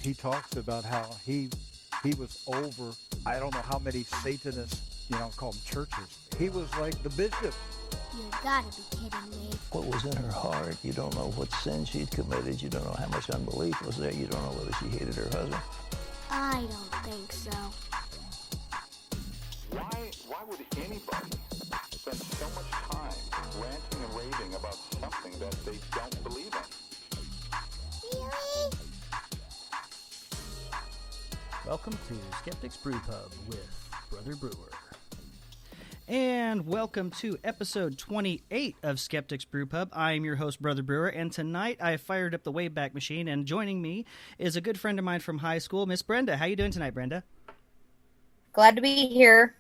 he talks about how he was over, I don't know how many Satanists, call them churches. He was like the bishop. You gotta be kidding me. What was in her heart? You don't know what sin she'd committed. You don't know how much unbelief was there. You don't know whether she hated her husband. I don't think so. Why would anybody spend so much time ranting and raving about something that they don't believe in? Really? Welcome to Skeptics Brew Pub with Brother Brewer. And welcome to episode 28 of Skeptics Brew Pub. I am your host, Brother Brewer, and tonight I fired up the Wayback machine, and joining me is a good friend of mine from high school, Miss Brenda. How you doing tonight, Brenda? Glad to be here.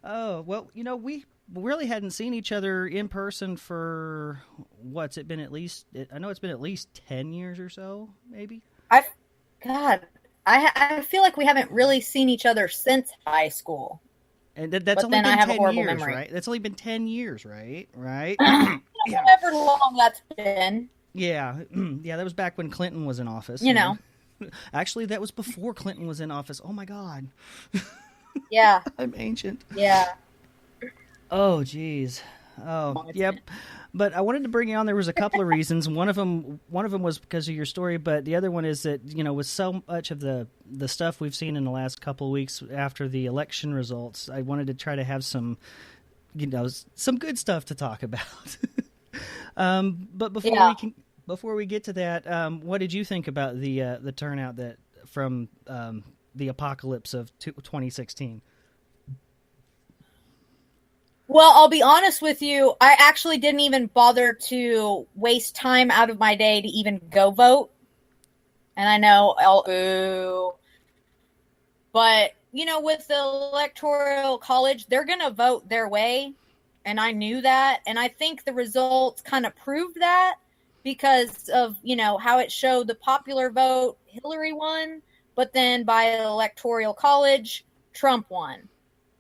Oh, well, we really hadn't seen each other in person for, what's it been at least, I know it's been at least 10 years or so, maybe? I feel like we haven't really seen each other since high school. And that's only been 10 years, right? That's only been 10 years, right? Right? Yeah. However long that's been. Yeah. Yeah, that was back when Clinton was in office. You know. Actually, that was before Clinton was in office. Oh, my God. Yeah. I'm ancient. Yeah. Oh, geez. Oh, yep. But I wanted to bring you on. There was a couple of reasons. One of them was because of your story, but the other one is that, with so much of the stuff we've seen in the last couple of weeks after the election results, I wanted to try to have some good stuff to talk about. But before we get to that, what did you think about the turnout that from the apocalypse of 2016? Well, I'll be honest with you. I actually didn't even bother to waste time out of my day to even go vote. And I know, but, with the Electoral College, they're going to vote their way. And I knew that. And I think the results kind of proved that because of, how it showed the popular vote, Hillary won. But then by the Electoral College, Trump won.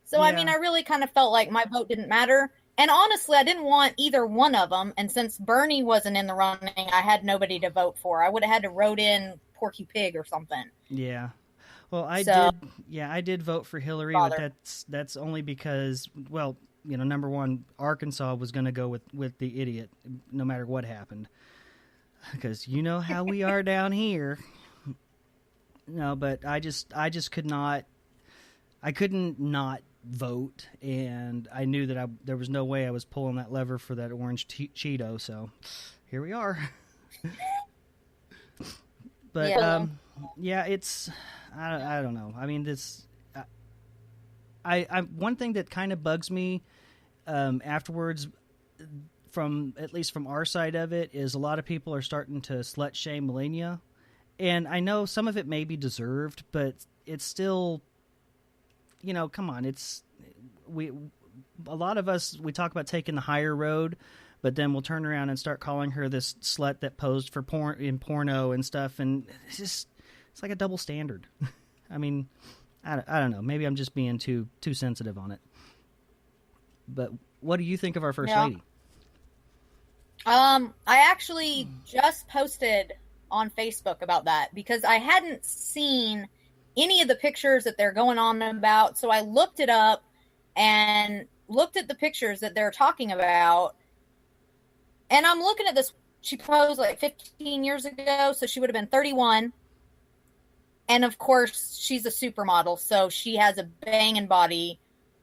So, yeah. I mean, I really kind of felt like my vote didn't matter. And honestly, I didn't want either one of them. And since Bernie wasn't in the running, I had nobody to vote for. I would have had to vote in Porky Pig or something. Yeah. Well, I did vote for Hillary, but that's only because, well, number one, Arkansas was going to go with the idiot no matter what happened. Because you know how we are down here. No, but I just couldn't not vote, and I knew that there was no way I was pulling that lever for that orange Cheeto, so here we are. But it's I don't know. I mean, this I one thing that kind of bugs me afterwards, at least from our side of it, is a lot of people are starting to slut shame Melania, and I know some of it may be deserved, but it's still, come on, a lot of us, we talk about taking the higher road, but then we'll turn around and start calling her this slut that posed for porno and stuff, and it's like a double standard. I mean, I don't know. Maybe I'm just being too sensitive on it. But what do you think of our First Lady? I actually just posted on Facebook about that because I hadn't seen any of the pictures that they're going on about. So I looked it up and looked at the pictures that they're talking about. And I'm looking at this. She posed like 15 years ago, so she would have been 31. And of course, she's a supermodel, so she has a banging body.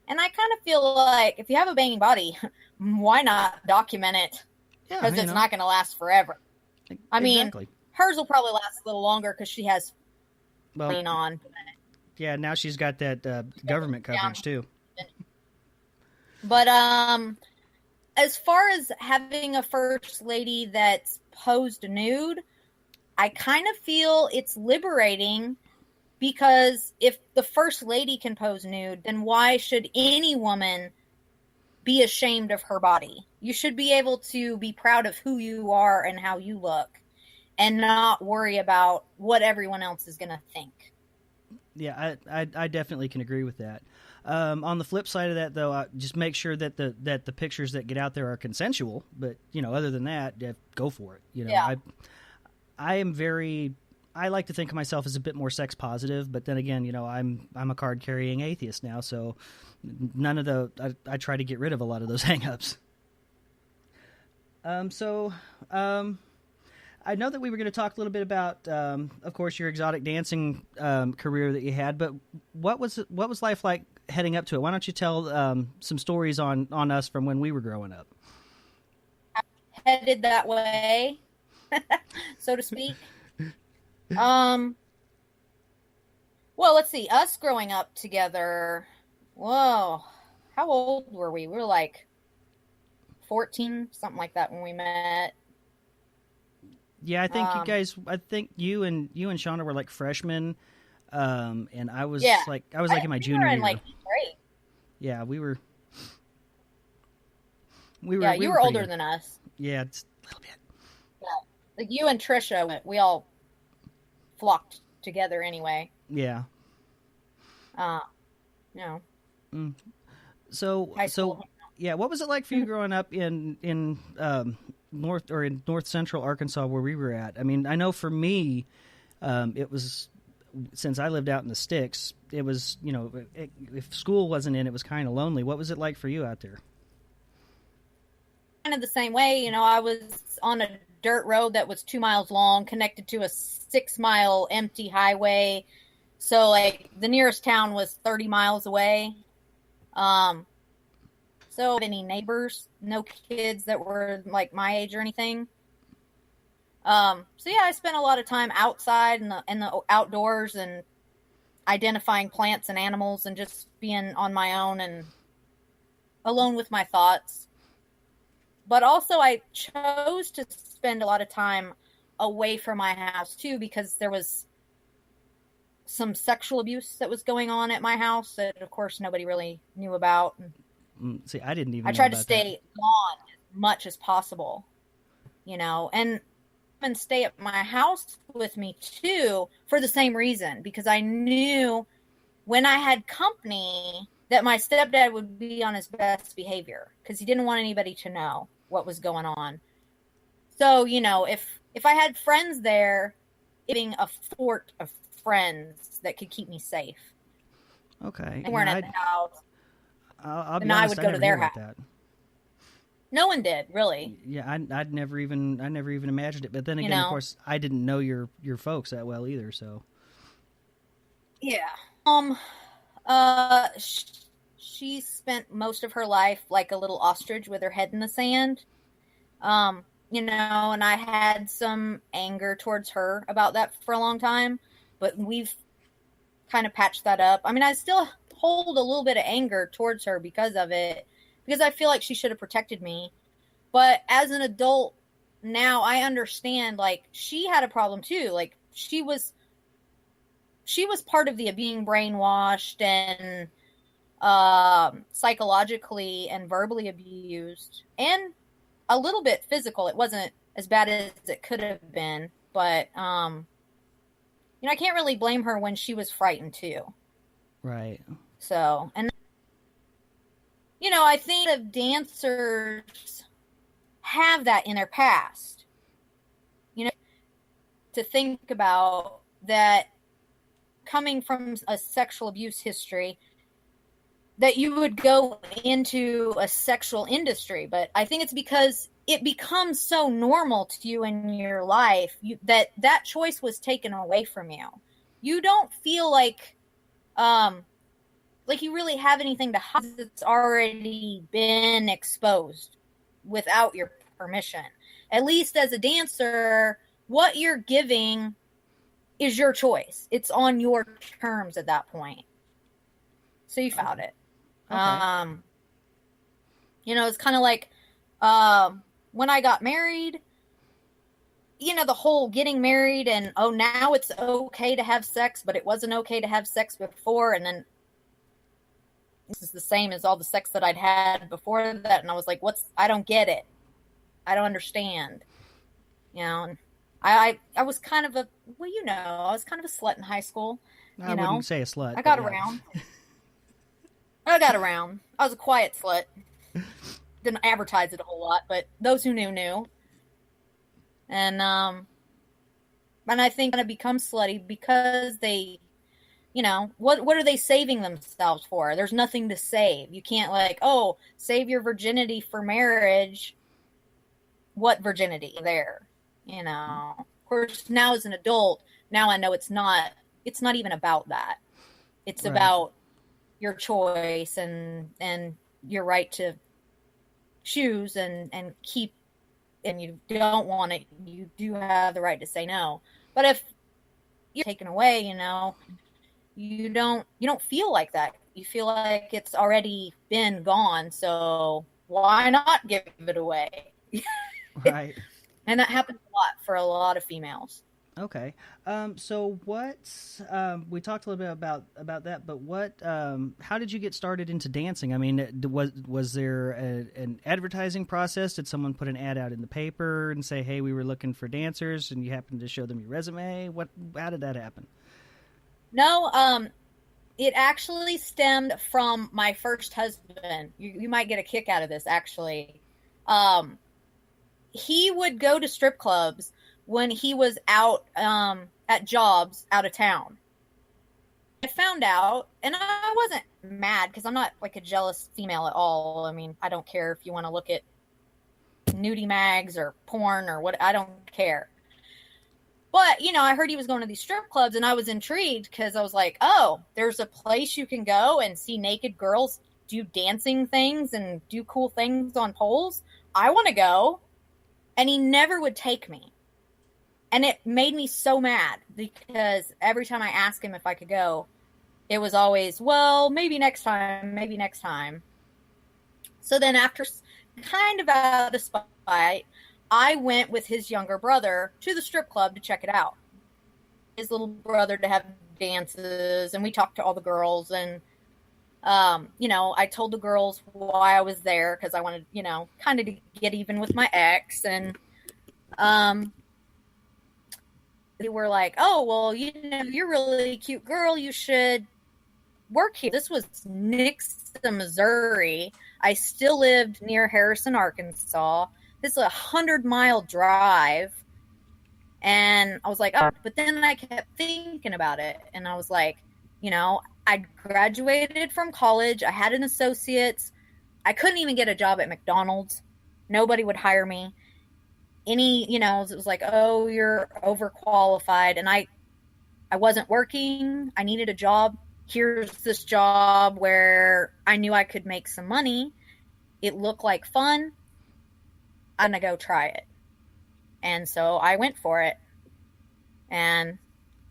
And I kind of feel like if you have a banging body, why not document it? Because it's not going to last forever. I mean, hers will probably last a little longer because she has clean on. Yeah, now she's got that government coverage too. But as far as having a first lady that's posed nude, I kind of feel it's liberating because if the first lady can pose nude, then why should any woman be ashamed of her body? You should be able to be proud of who you are and how you look and not worry about what everyone else is going to think. Yeah, I definitely can agree with that. On the flip side of that, though, just make sure that the pictures that get out there are consensual. But other than that, go for it. I am very I like to think of myself as a bit more sex positive, but then again, I'm a card carrying atheist now, so none of I try to get rid of a lot of those hangups. I know that we were going to talk a little bit about, of course, your exotic dancing career that you had, but what was life like heading up to it? Why don't you tell some stories on us from when we were growing up? Headed that way, so to speak. Well, let's see. Us growing up together. Whoa, how old were we? We were like 14, something like that when we met. Yeah, I think you and Shauna were like freshmen, and I was like in my junior year. Like grade. Yeah, we were. Yeah, you were older than us. Yeah, it's a little bit. Yeah, like you and Trisha, we all flocked together anyway. Yeah. So yeah, what was it like for you growing up in North Central Arkansas where we were at? I mean, I know for me, it was, since I lived out in the sticks, it was, if school wasn't in, it was kind of lonely. What was it like for you out there? Kind of the same way. I was on a dirt road that was 2 miles long, connected to a 6-mile empty highway. So like the nearest town was 30 miles away. So any neighbors, no kids that were like my age or anything. So yeah, I spent a lot of time outside in the outdoors and identifying plants and animals and just being on my own and alone with my thoughts. But also I chose to spend a lot of time away from my house too, because there was some sexual abuse that was going on at my house that of course nobody really knew about. See, I didn't even. I tried to stay gone as much as possible, and stay at my house with me too for the same reason, because I knew when I had company that my stepdad would be on his best behavior because he didn't want anybody to know what was going on. So, if I had friends there, being a fort of friends that could keep me safe. Okay. They weren't at the house. I'll be honest, I would go to their house. That. No one did, really. Yeah, I'd never even imagined it. But then again, of course, I didn't know your folks that well either. So. Yeah. She spent most of her life like a little ostrich with her head in the sand. And I had some anger towards her about that for a long time, but we've kind of patched that up. I mean, I still hold a little bit of anger towards her because of it, because I feel like she should have protected me. But as an adult now, I understand, like, she had a problem too. Like, she was part of the being brainwashed and psychologically and verbally abused, and a little bit physical. It wasn't as bad as it could have been, but I can't really blame her when she was frightened too. Right. So, and I think of dancers have that in their past. To think about that, coming from a sexual abuse history, that you would go into a sexual industry. But I think it's because it becomes so normal to you in your life that choice was taken away from you. You don't feel like you really have anything to hide that's already been exposed without your permission. At least as a dancer, what you're giving is your choice. It's on your terms at that point. So you found it. Okay. It's kind of like when I got married, the whole getting married and, now it's okay to have sex, but it wasn't okay to have sex before. And then this is the same as all the sex that I'd had before that. And I was like, I don't get it. I don't understand. And I was kind of I was kind of a slut in high school. I wouldn't say a slut. I got around. I was a quiet slut. Didn't advertise it a whole lot, but those who knew. And, and I think gonna become slutty because they, what are they saving themselves for? There's nothing to save. You can't save your virginity for marriage. What virginity there? Of course, now as an adult, now I know it's not even about that. It's Right. about your choice and your right to choose and keep, and you don't want it, you do have the right to say no. But if you're taken away, you don't feel like that. You feel like it's already been gone, so why not give it away? Right. And that happens a lot for a lot of females. Okay. So what, we talked a little bit about that, but what, how did you get started into dancing? I mean, was there an advertising process? Did someone put an ad out in the paper and say, hey, we were looking for dancers, and you happened to show them your resume? How did that happen? No, it actually stemmed from my first husband. You might get a kick out of this, actually. He would go to strip clubs when he was out at jobs out of town. I found out, and I wasn't mad because I'm not like a jealous female at all. I mean, I don't care if you want to look at nudie mags or porn or what. I don't care. But, I heard he was going to these strip clubs, and I was intrigued because I was like, oh, there's a place you can go and see naked girls do dancing things and do cool things on poles. I want to go. And he never would take me. And it made me so mad because every time I asked him if I could go, it was always, well, maybe next time, maybe next time. So then after kind of out of spite, I went with his younger brother to the strip club to check it out. His little brother to have dances, and we talked to all the girls, and I told the girls why I was there because I wanted, kind of to get even with my ex, and they were like, oh, well, you're a really cute girl, you should work here. This was Nixa, Missouri. I still lived near Harrison, Arkansas. This is a 100-mile drive. And I was like, oh, but then I kept thinking about it. And I was like, I graduated from college. I had an associate's. I couldn't even get a job at McDonald's. Nobody would hire me. It was like, oh, you're overqualified. And I wasn't working. I needed a job. Here's this job where I knew I could make some money. It looked like fun. I'm going to go try it. And so I went for it. And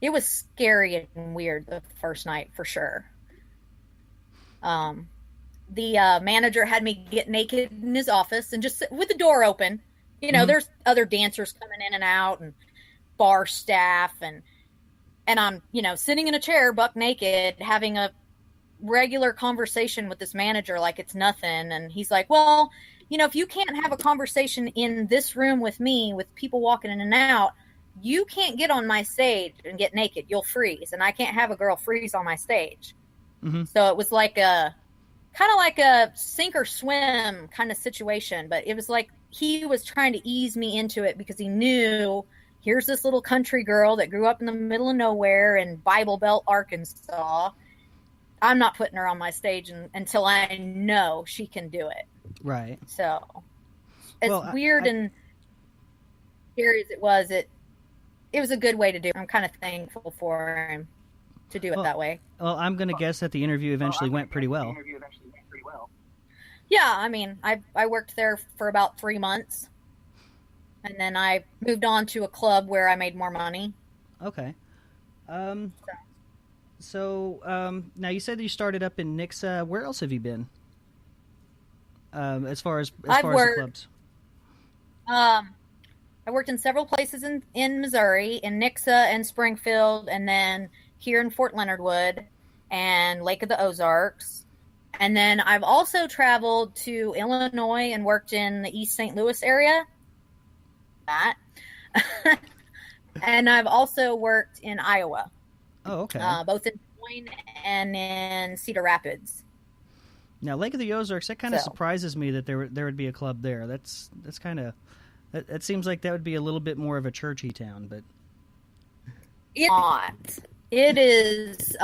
it was scary and weird the first night for sure. The manager had me get naked in his office and just sit with the door open. There's other dancers coming in and out and bar staff and I'm, sitting in a chair buck naked having a regular conversation with this manager like it's nothing. And he's like, well, if you can't have a conversation in this room with me with people walking in and out, you can't get on my stage and get naked. You'll freeze. And I can't have a girl freeze on my stage. Mm-hmm. So it was like kind of like a sink or swim kind of situation. But it was like he was trying to ease me into it because he knew here's this little country girl that grew up in the middle of nowhere in Bible Belt, Arkansas. I'm not putting her on my stage until I know she can do it. Right. So as weird and scary as it was, it was a good way to do it. I'm kind of thankful for him to do it that way. Well, I'm going to guess that the interview eventually went pretty well. Yeah, I mean, I worked there for about 3 months. And then I moved on to a club where I made more money. Okay. So now you said that you started up in Nixa. Where else have you been? As far as the clubs? I worked in several places in Missouri, in Nixa and Springfield, and then here in Fort Leonard Wood and Lake of the Ozarks. And then I've also traveled to Illinois and worked in the East St. Louis area. And I've also worked in Iowa. Oh, okay. Both in Des Moines and in Cedar Rapids. Now, Lake of the Ozarks, that kind of surprises me that there would be a club there. That's kind of that seems like that would be a little bit more of a churchy town, but It's not. It is.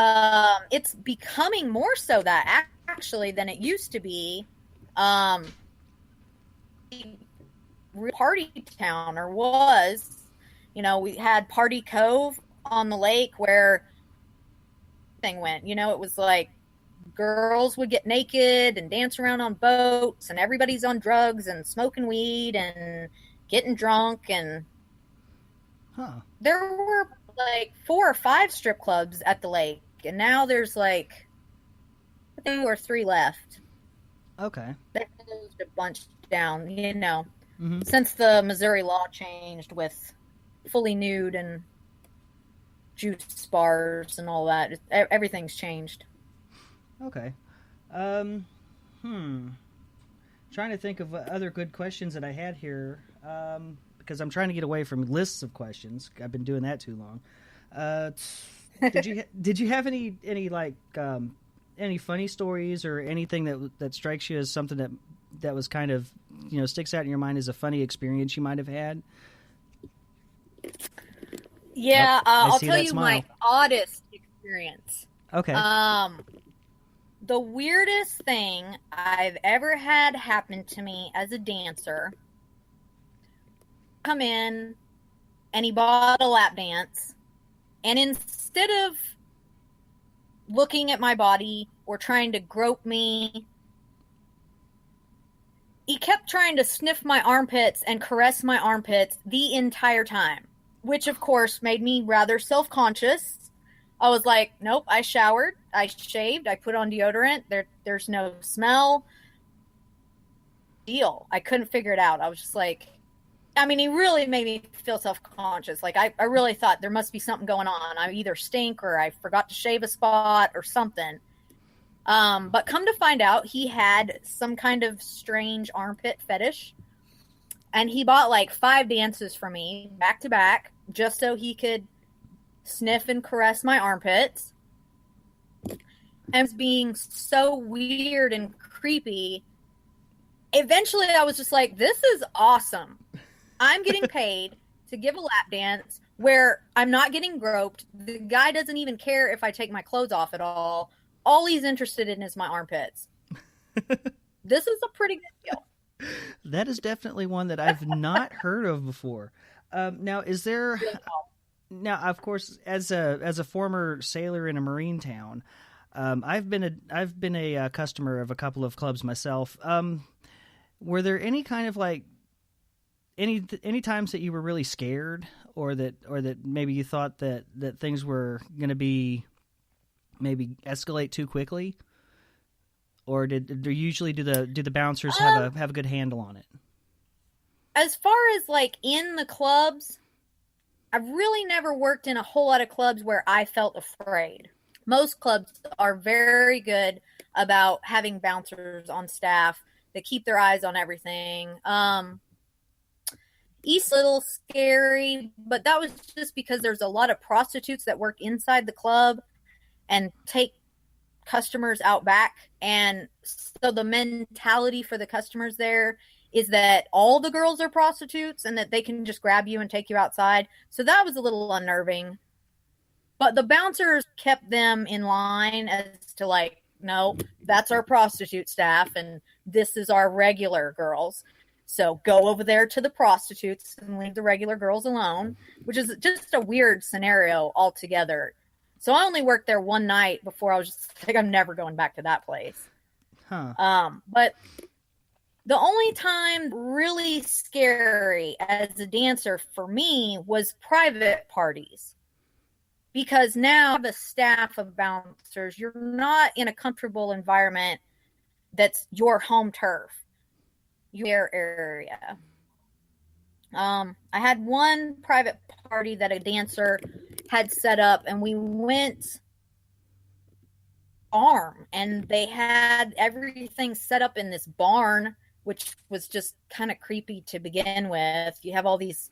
It's becoming more so that actually than it used to be. Party town, or was. We had Party Cove on the lake where thing went. It was like girls would get naked and dance around on boats, and everybody's on drugs and smoking weed and getting drunk, and there were like 4 or 5 strip clubs at the lake, and now there's like 2 or 3 left. Okay. They closed a bunch down, since the Missouri law changed with fully nude and juice bars and all that. Everything's changed. Okay. Trying to think of other good questions that I had here, because I'm trying to get away from lists of questions. I've been doing that too long. Did you have any like any funny stories or anything that strikes you as something that was kind of sticks out in your mind as a funny experience you might have had? Yeah, I'll tell you smile. my oddest experience. Okay. The weirdest thing I've ever had happen to me as a dancer, come in and he bought a lap dance, and instead of looking at my body or trying to grope me, he kept trying to sniff my armpits and caress my armpits the entire time, which of course made me rather self-conscious. I was like, nope, I showered, I shaved, I put on deodorant, there's no smell. Deal. I couldn't figure it out. I was just like, he really made me feel self-conscious. Like, I really thought there must be something going on. I either stink or I forgot to shave a spot or something. But come to find out, he had some kind of strange armpit fetish. And he bought like 5 dances for me, back to back, just so he could sniff and caress my armpits. And was being so weird and creepy. Eventually, I was just like, this is awesome. I'm getting paid to give a lap dance where I'm not getting groped. The guy doesn't even care if I take my clothes off at all. All he's interested in is my armpits. This is a pretty good deal. That is definitely one that I've not heard of before. Now, is there... Now, of course, as a former sailor in a marine town, I've been a customer of a couple of clubs myself. Were there any kind of like any times that you were really scared, or that maybe you thought that things were going to be maybe escalate too quickly, or do the bouncers have a good handle on it? As far as like in the clubs, I've really never worked in a whole lot of clubs where I felt afraid. Most clubs are very good about having bouncers on staff that keep their eyes on everything. East's a little scary, but that was just because there's a lot of prostitutes that work inside the club and take customers out back. And so the mentality for the customers there is that all the girls are prostitutes and that they can just grab you and take you outside. So that was a little unnerving. But the bouncers kept them in line as to like, no, that's our prostitute staff and this is our regular girls. So go over there to the prostitutes and leave the regular girls alone, which is just a weird scenario altogether. So I only worked there one night before I was just like, I'm never going back to that place. But the only time really scary as a dancer for me was private parties. Because now I have a staff of bouncers. You're not in a comfortable environment that's your home turf, your area. I had one private party that a dancer had set up, and we went farm, and they had everything set up in this barn, which was just kind of creepy to begin with. You have all these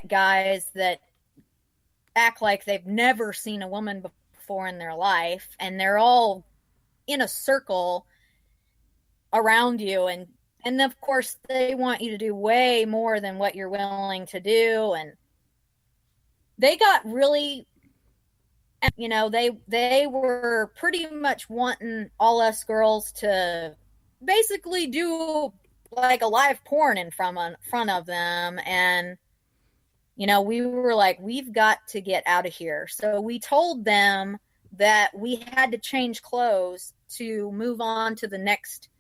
guys that act like they've never seen a woman before in their life, and they're all in a circle around you, and of course they want you to do way more than what you're willing to do, and they got really, they were pretty much wanting all us girls to basically do like a live porn in front of them. And, we were like, we've got to get out of here. So we told them that we had to change clothes to move on to the next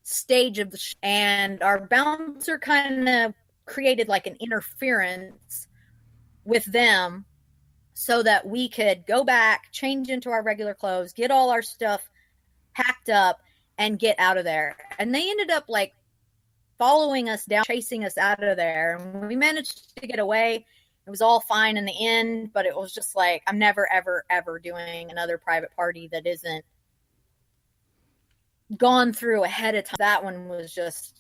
stage of the show. And our bouncer kind of created like an interference with them so that we could go back, change into our regular clothes, get all our stuff packed up, and get out of there. And they ended up like following us down, chasing us out of there. And we managed to get away. It was all fine in the end, but it was just like, I'm never, ever, ever doing another private party that isn't gone through ahead of time. That one was just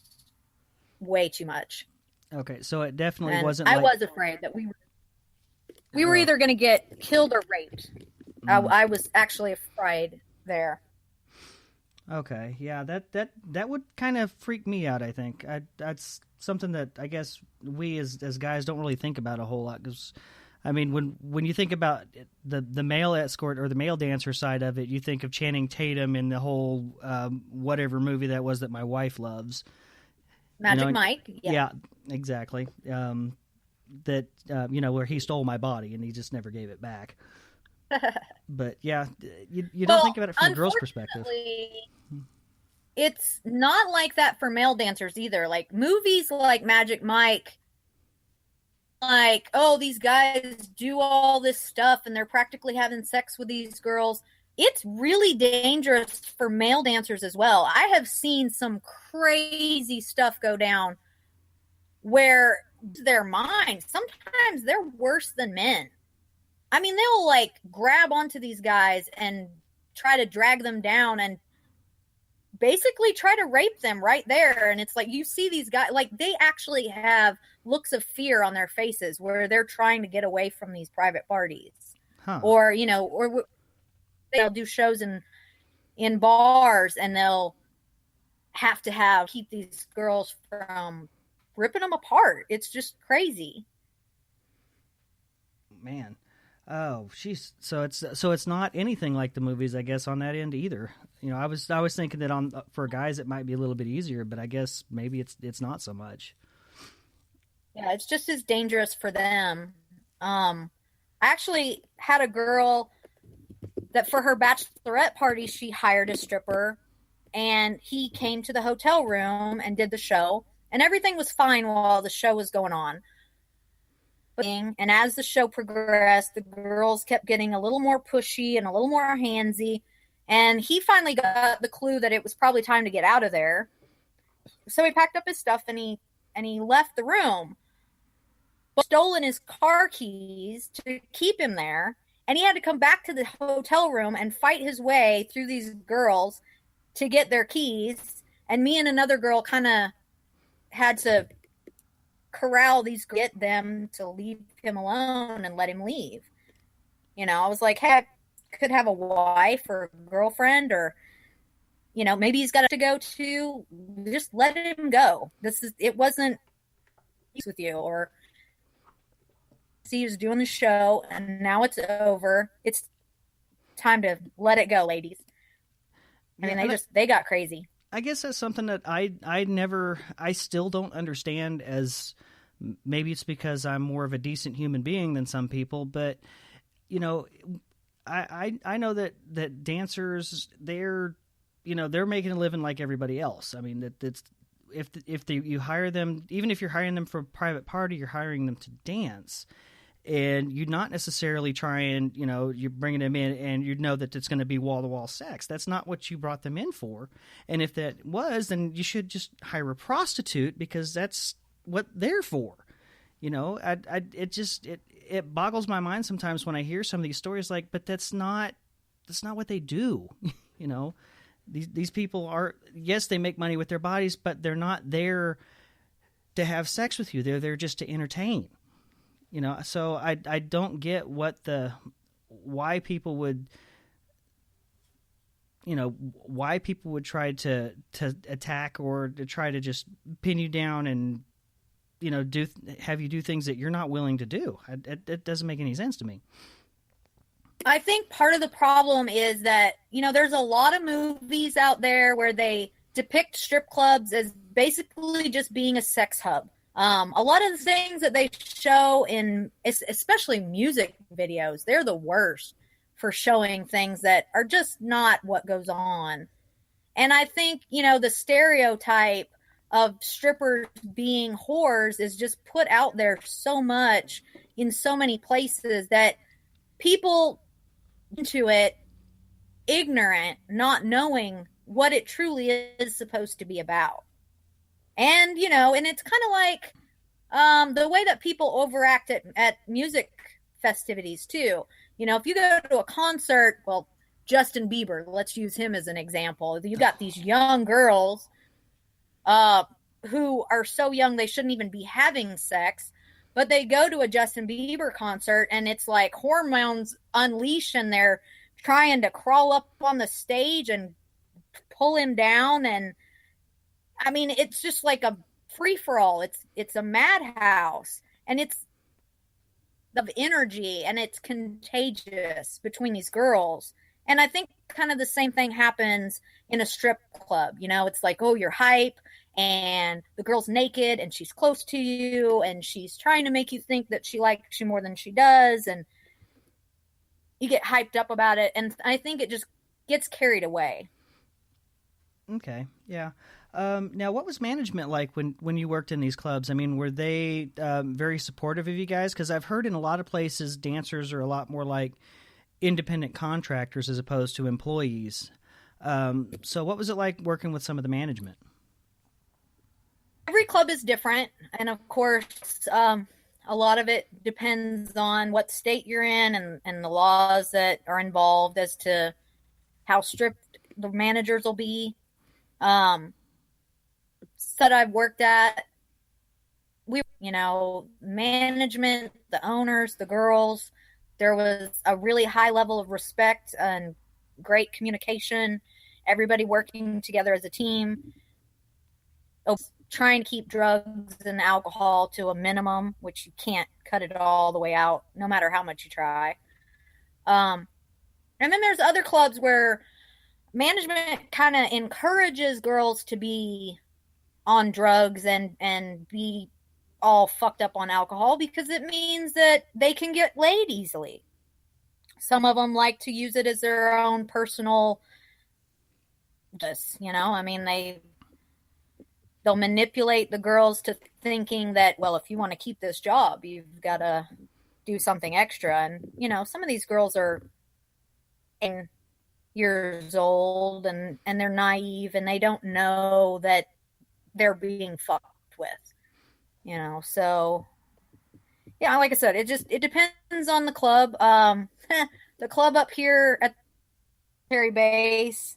way too much. Okay, so it definitely wasn't. I was afraid that we were either going to get killed or raped. I was actually afraid there. Okay, yeah, that would kind of freak me out. I think that's something that I guess we as guys don't really think about a whole lot. Because, I mean, when you think about the male escort or the male dancer side of it, you think of Channing Tatum in the whole whatever movie that was that my wife loves. Magic Mike. Yeah, exactly. That where he stole my body and he just never gave it back. But yeah, you don't think about it from a girl's perspective. It's not like that for male dancers either. Like movies like Magic Mike, like, oh, these guys do all this stuff and they're practically having sex with these girls. It's really dangerous for male dancers as well. I have seen some crazy stuff go down where their minds, sometimes they're worse than men. I mean, they'll like grab onto these guys and try to drag them down and basically try to rape them right there. And it's like, you see these guys, like they actually have looks of fear on their faces where they're trying to get away from these private parties. Or, or they'll do shows in bars and they'll have to keep these girls from ripping them apart. It's just crazy. Man. Oh, so it's not anything like the movies, I guess, on that end either. I was thinking that for guys it might be a little bit easier, but I guess maybe it's not so much. Yeah, it's just as dangerous for them. I actually had a girl that for her bachelorette party she hired a stripper, and he came to the hotel room and did the show, and everything was fine while the show was going on. And as the show progressed, the girls kept getting a little more pushy and a little more handsy. And he finally got the clue that it was probably time to get out of there. So he packed up his stuff and he left the room. But stolen his car keys to keep him there. And he had to come back to the hotel room and fight his way through these girls to get their keys. And me and another girl kind of had to corral these, get them to leave him alone and let him leave. I was like, hey, I could have a wife or a girlfriend, or maybe he's got to go to, just let him go. It wasn't with you, or he was doing the show and now it's over. It's time to let it go, ladies. I mean, they got crazy. I guess that's something that I still don't understand, as maybe it's because I'm more of a decent human being than some people, but I know that dancers, they're making a living like everybody else. I mean, that's if you hire them, even if you're hiring them for a private party, you're hiring them to dance. And you're not necessarily trying, you're bringing them in and you know that it's going to be wall-to-wall sex. That's not what you brought them in for. And if that was, then you should just hire a prostitute, because that's what they're for. It boggles my mind sometimes when I hear some of these stories, like, but that's not what they do. These people are, yes, they make money with their bodies, but they're not there to have sex with you. They're there just to entertain. So I don't get why people would try to attack or to try to just pin you down and have you do things that you're not willing to do. It doesn't make any sense to me. I think part of the problem is that, there's a lot of movies out there where they depict strip clubs as basically just being a sex hub. A lot of the things that they show in, especially music videos, they're the worst for showing things that are just not what goes on. And I think, the stereotype of strippers being whores is just put out there so much in so many places that people into it ignorant, not knowing what it truly is supposed to be about. And, and it's kind of like the way that people overact at music festivities too. If you go to a concert, well, Justin Bieber, let's use him as an example. You got these young girls who are so young they shouldn't even be having sex, but they go to a Justin Bieber concert and it's like hormones unleash and they're trying to crawl up on the stage and pull him down. And I mean, it's just like a free-for-all. It's a madhouse, and it's of energy, and it's contagious between these girls. And I think kind of the same thing happens in a strip club. It's like, oh, you're hype, and the girl's naked, and she's close to you, and she's trying to make you think that she likes you more than she does, and you get hyped up about it. And I think it just gets carried away. Okay, yeah. Now, what was management like when you worked in these clubs? I mean, were they very supportive of you guys? Because I've heard in a lot of places dancers are a lot more like independent contractors as opposed to employees. So what was it like working with some of the management? Every club is different. And of course, a lot of it depends on what state you're in and the laws that are involved as to how strict the managers will be. That I've worked at, management, the owners, the girls, there was a really high level of respect and great communication, everybody working together as a team, trying to keep drugs and alcohol to a minimum, which you can't cut it all the way out, no matter how much you try. And then there's other clubs where management kind of encourages girls to be on drugs and be all fucked up on alcohol because it means that they can get laid easily. Some of them like to use it as their own personal, they'll manipulate the girls to thinking that, well, if you want to keep this job, you've got to do something extra. And, some of these girls are years old and they're naive and they don't know that they're being fucked with, so yeah, like I said, it depends on the club. The club up here at Perry Base,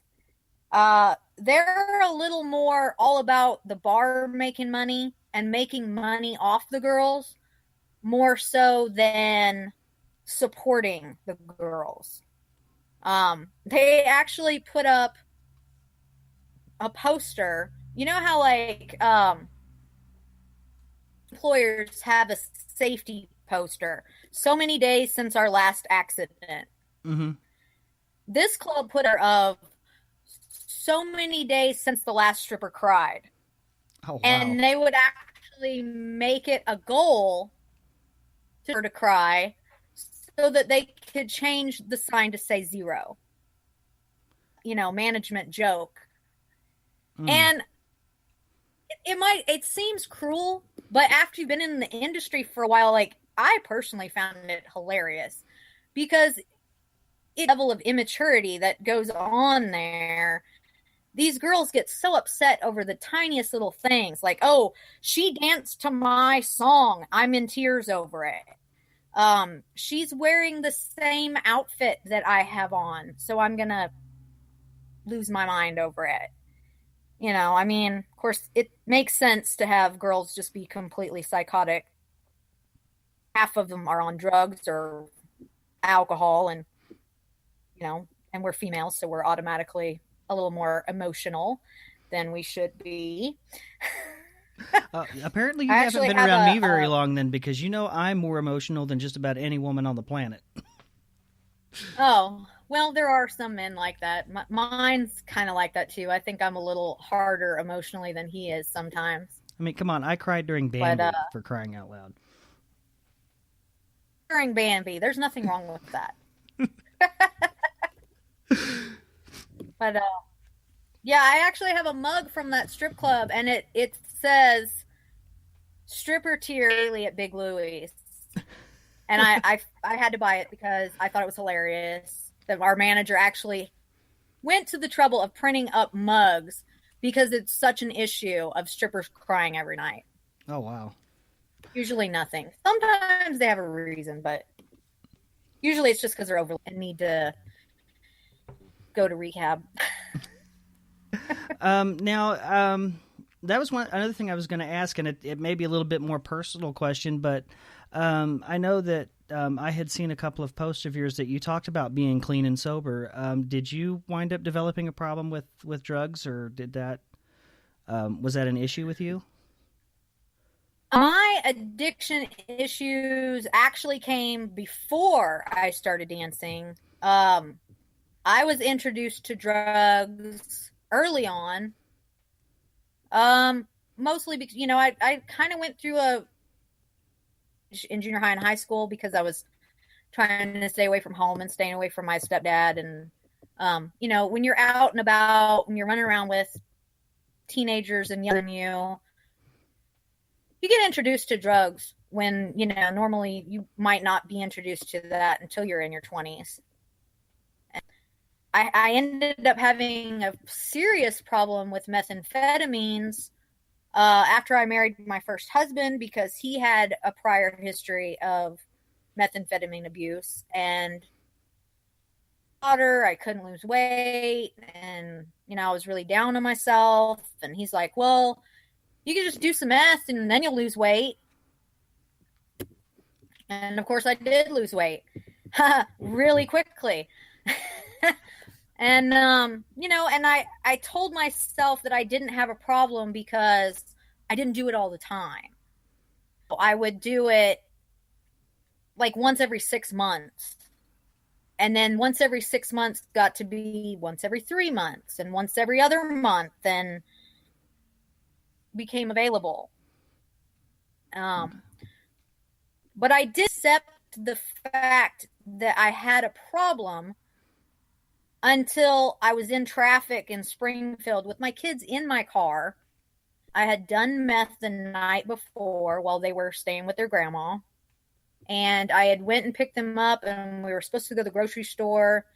they're a little more all about the bar making money and making money off the girls more so than supporting the girls. They actually put up a poster. You know how employers have a safety poster, so many days since our last accident. Mm-hmm. This club put of so many days since the last stripper cried. Oh, wow. And they would actually make it a goal for her to cry so that they could change the sign to say 0. Management joke. And it seems cruel, but after you've been in the industry for a while, I personally found it hilarious because it's a level of immaturity that goes on there. These girls get so upset over the tiniest little things, like, oh, she danced to my song, I'm in tears over it. She's wearing the same outfit that I have on, so I'm gonna lose my mind over it. Of course, it makes sense to have girls just be completely psychotic. Half of them are on drugs or alcohol, and we're females, so we're automatically a little more emotional than we should be. Apparently, you I haven't actually been have around me a, very long then, because you know I'm more emotional than just about any woman on the planet. Oh, well, there are some men like that. Mine's kind of like that too. I think I'm a little harder emotionally than he is sometimes. I mean, come on, I cried during But Bambi, for crying out loud. during Bambi, there's nothing wrong with that. But yeah, I actually have a mug from that strip club, and it says "stripper tear daily at Big Louie's," and I had to buy it because I thought it was hilarious that our manager actually went to the trouble of printing up mugs because it's such an issue of strippers crying every night. Oh, wow. Usually nothing. Sometimes they have a reason, but usually it's just because they're over and need to go to rehab. That was another thing I was going to ask, and it may be a little bit more personal question, but I know that I had seen a couple of posts of yours that you talked about being clean and sober. Did you wind up developing a problem with drugs, or was that an issue with you? My addiction issues actually came before I started dancing. I was introduced to drugs early on. Mostly because, I kind of went through in junior high and high school because I was trying to stay away from home and staying away from my stepdad. And, when you're out and about, when you're running around with teenagers and younger than you get introduced to drugs when, normally you might not be introduced to that until you're in your 20s. I ended up having a serious problem with methamphetamines after I married my first husband because he had a prior history of methamphetamine abuse, and I couldn't lose weight, and I was really down on myself, and he's like, well, you can just do some meth and then you'll lose weight. And of course I did lose weight really quickly. And, and I told myself that I didn't have a problem because I didn't do it all the time. I would do it like once every 6 months. And then once every 6 months got to be once every 3 months, and once every other month, and became available. But I did accept the fact that I had a problem until I was in traffic in Springfield with my kids in my car. I had done meth the night before while they were staying with their grandma. And I had went and picked them up, and we were supposed to go to the grocery store,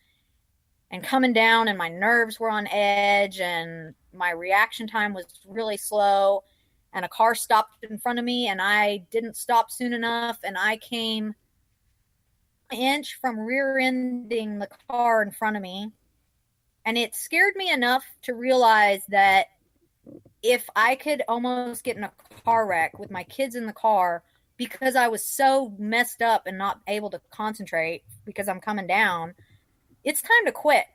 and coming down, and my nerves were on edge, and my reaction time was really slow, and a car stopped in front of me, and I didn't stop soon enough, and I came an inch from rear-ending the car in front of me. And it scared me enough to realize that if I could almost get in a car wreck with my kids in the car because I was so messed up and not able to concentrate because I'm coming down, it's time to quit.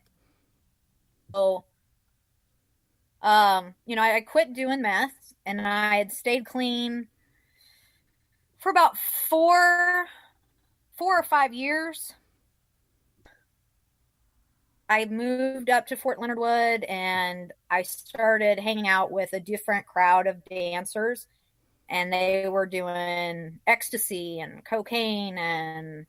So, I quit doing meth, and I had stayed clean for about 4 or 5 years. I moved up to Fort Leonard Wood, and I started hanging out with a different crowd of dancers, and they were doing ecstasy and cocaine and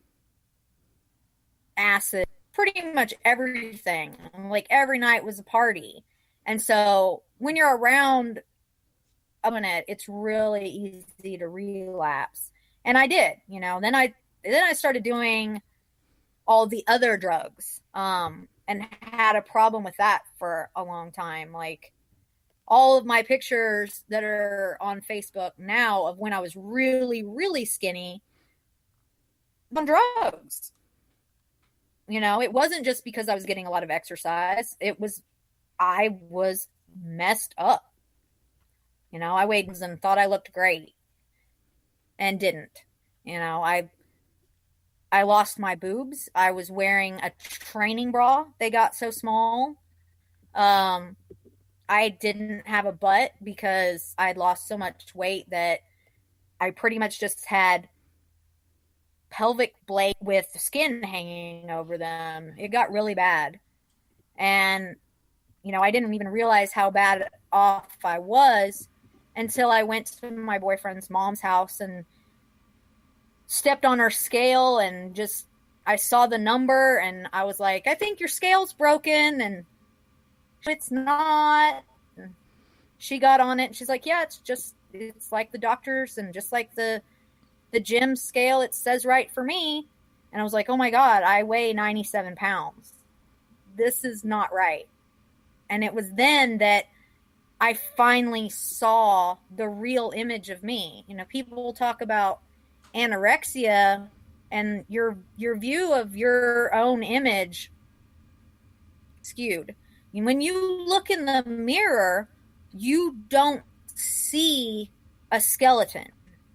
acid, pretty much everything. Like every night was a party. And so when you're around it, it's really easy to relapse. And I did, then I started doing all the other drugs. And had a problem with that for a long time. Like all of my pictures that are on Facebook now of when I was really, really skinny on drugs. It wasn't just because I was getting a lot of exercise. I was messed up. I weighed and thought I looked great and didn't. I lost my boobs. I was wearing a training bra. They got so small. I didn't have a butt because I'd lost so much weight that I pretty much just had pelvic blade with skin hanging over them. It got really bad. And, I didn't even realize how bad off I was until I went to my boyfriend's mom's house and stepped on her scale and I saw the number and I was like, I think your scale's broken. And it's not. And she got on it and she's like, yeah, it's like the doctors and just like the gym scale, it says right for me. And I was like, oh my God, I weigh 97 pounds. This is not right. And it was then that I finally saw the real image of me. People talk about anorexia and your view of your own image skewed. When you look in the mirror, you don't see a skeleton.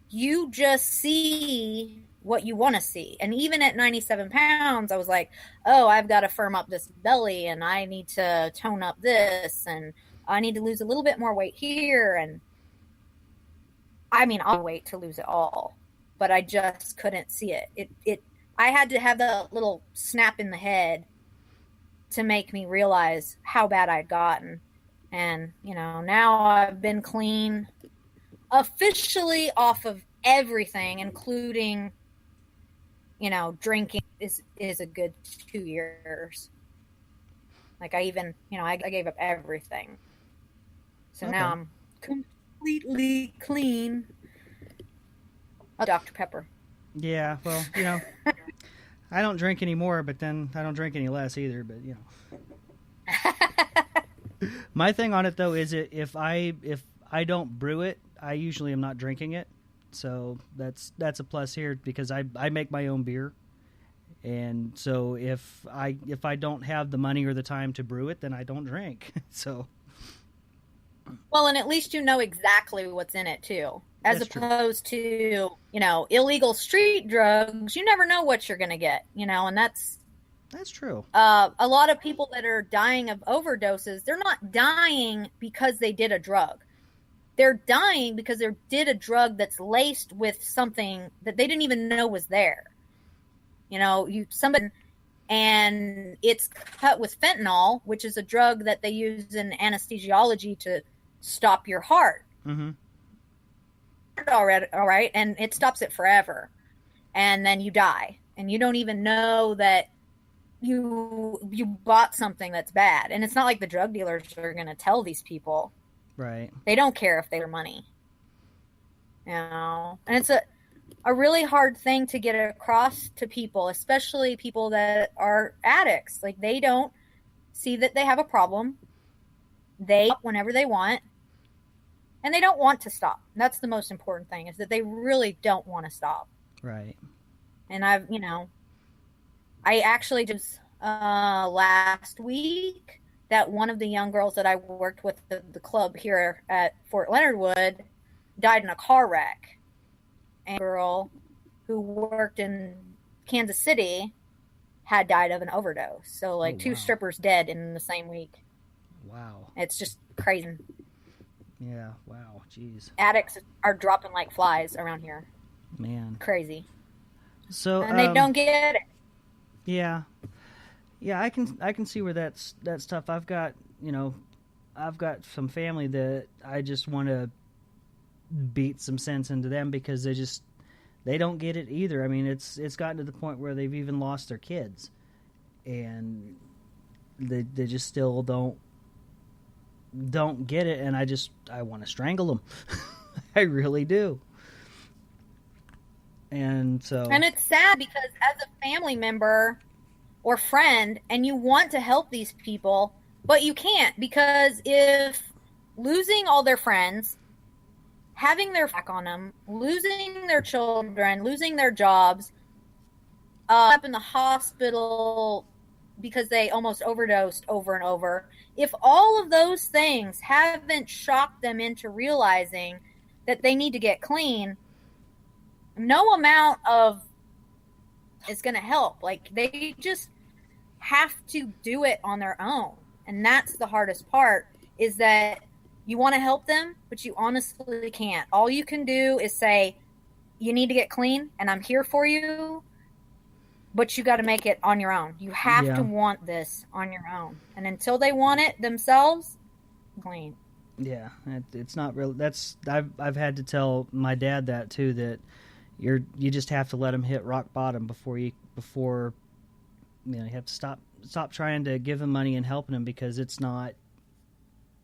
You just see what you want to see. And even at 97 pounds, I was like, oh, I've got to firm up this belly and I need to tone up this and I need to lose a little bit more weight here. And I'll wait to lose it all, but I just couldn't see it. I had to have that little snap in the head to make me realize how bad I'd gotten. And, now I've been clean officially off of everything, including, drinking is a good 2 years. Like I even, I gave up everything. So Okay. now I'm completely clean. Oh, Dr. Pepper. Yeah, well, I don't drink anymore, but then I don't drink any less either. But my thing on it though is if I don't brew it, I usually am not drinking it. So that's a plus here because I make my own beer, and so if I don't have the money or the time to brew it, then I don't drink. So. Well, and at least you know exactly what's in it too. As That's opposed to, illegal street drugs, you never know what you're going to get, and that's true. A lot of people that are dying of overdoses, they're not dying because they did a drug. They're dying because they did a drug that's laced with something that they didn't even know was there. And it's cut with fentanyl, which is a drug that they use in anesthesiology to stop your heart. Mm-hmm. All right, and it stops it forever. And then you die. And you don't even know that you bought something that's bad. And it's not like the drug dealers are going to tell these people. Right. They don't care if they're money. And it's a really hard thing to get across to people, especially people that are addicts. Like, they don't see that they have a problem. They stop whenever they want, and they don't want to stop. That's the most important thing, is that they really don't want to stop. Right. And I actually just last week that one of the young girls that I worked with the club here at Fort Leonard Wood died in a car wreck. And a girl who worked in Kansas City had died of an overdose. So, like, two strippers dead in the same week. Wow. It's just crazy. Yeah. Wow. Jeez. Addicts are dropping like flies around here. Man. Crazy. So And they don't get it. Yeah. Yeah, I can see where that's tough. I've got some family that I just want to beat some sense into them because they don't get it either. I mean, it's gotten to the point where they've even lost their kids, and they just still don't get it. And I want to strangle them. I really do. And it's sad because as a family member or friend, and you want to help these people, but you can't, because if losing all their friends, having their back on them, losing their children, losing their jobs, up in the hospital because they almost overdosed over and over, if all of those things haven't shocked them into realizing that they need to get clean, no amount of is going to help. Like, they just have to do it on their own. And that's the hardest part, is that you want to help them, but you honestly can't. All you can do is say, you need to get clean, and I'm here for you, but you got to make it on your own. You have to want this on your own. And until they want it themselves, clean. Yeah, it's not real. I've had to tell my dad that too, that you just have to let them hit rock bottom before you have to stop trying to give them money and helping them, because it's not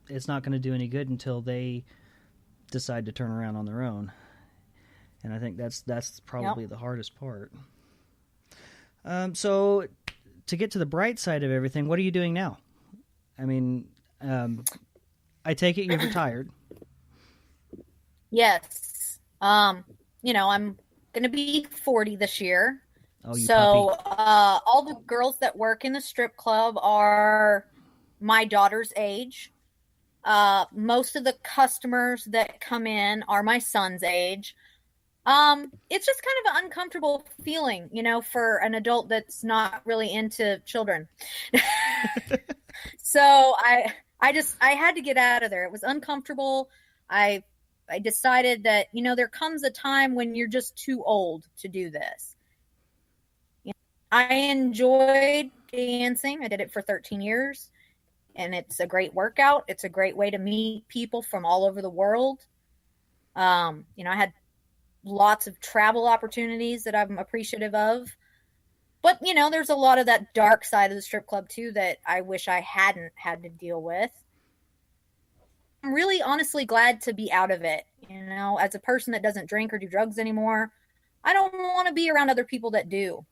going to do any good until they decide to turn around on their own. And I think that's probably the hardest part. So to get to the bright side of everything, what are you doing now? I mean, I take it you've retired. Yes. I'm going to be 40 this year. Oh, you so puppy. All the girls that work in the strip club are my daughter's age. Most of the customers that come in are my son's age. It's just kind of an uncomfortable feeling, for an adult that's not really into children. So I had to get out of there. It was uncomfortable. I decided that, there comes a time when you're just too old to do this. I enjoyed dancing. I did it for 13 years, and it's a great workout. It's a great way to meet people from all over the world. I had lots of travel opportunities that I'm appreciative of. But, there's a lot of that dark side of the strip club, too, that I wish I hadn't had to deal with. I'm really honestly glad to be out of it. As a person that doesn't drink or do drugs anymore, I don't want to be around other people that do.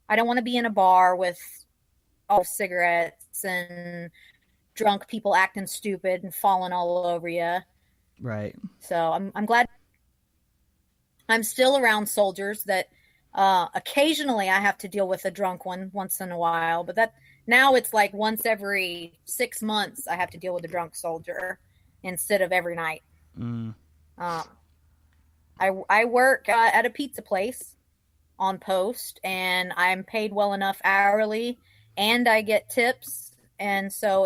I don't want to be in a bar with all cigarettes and drunk people acting stupid and falling all over you. Right. So I'm glad I'm still around soldiers that occasionally I have to deal with a drunk one once in a while, but now it's like once every 6 months I have to deal with a drunk soldier instead of every night. I work at a pizza place on post, and I'm paid well enough hourly, and I get tips, and so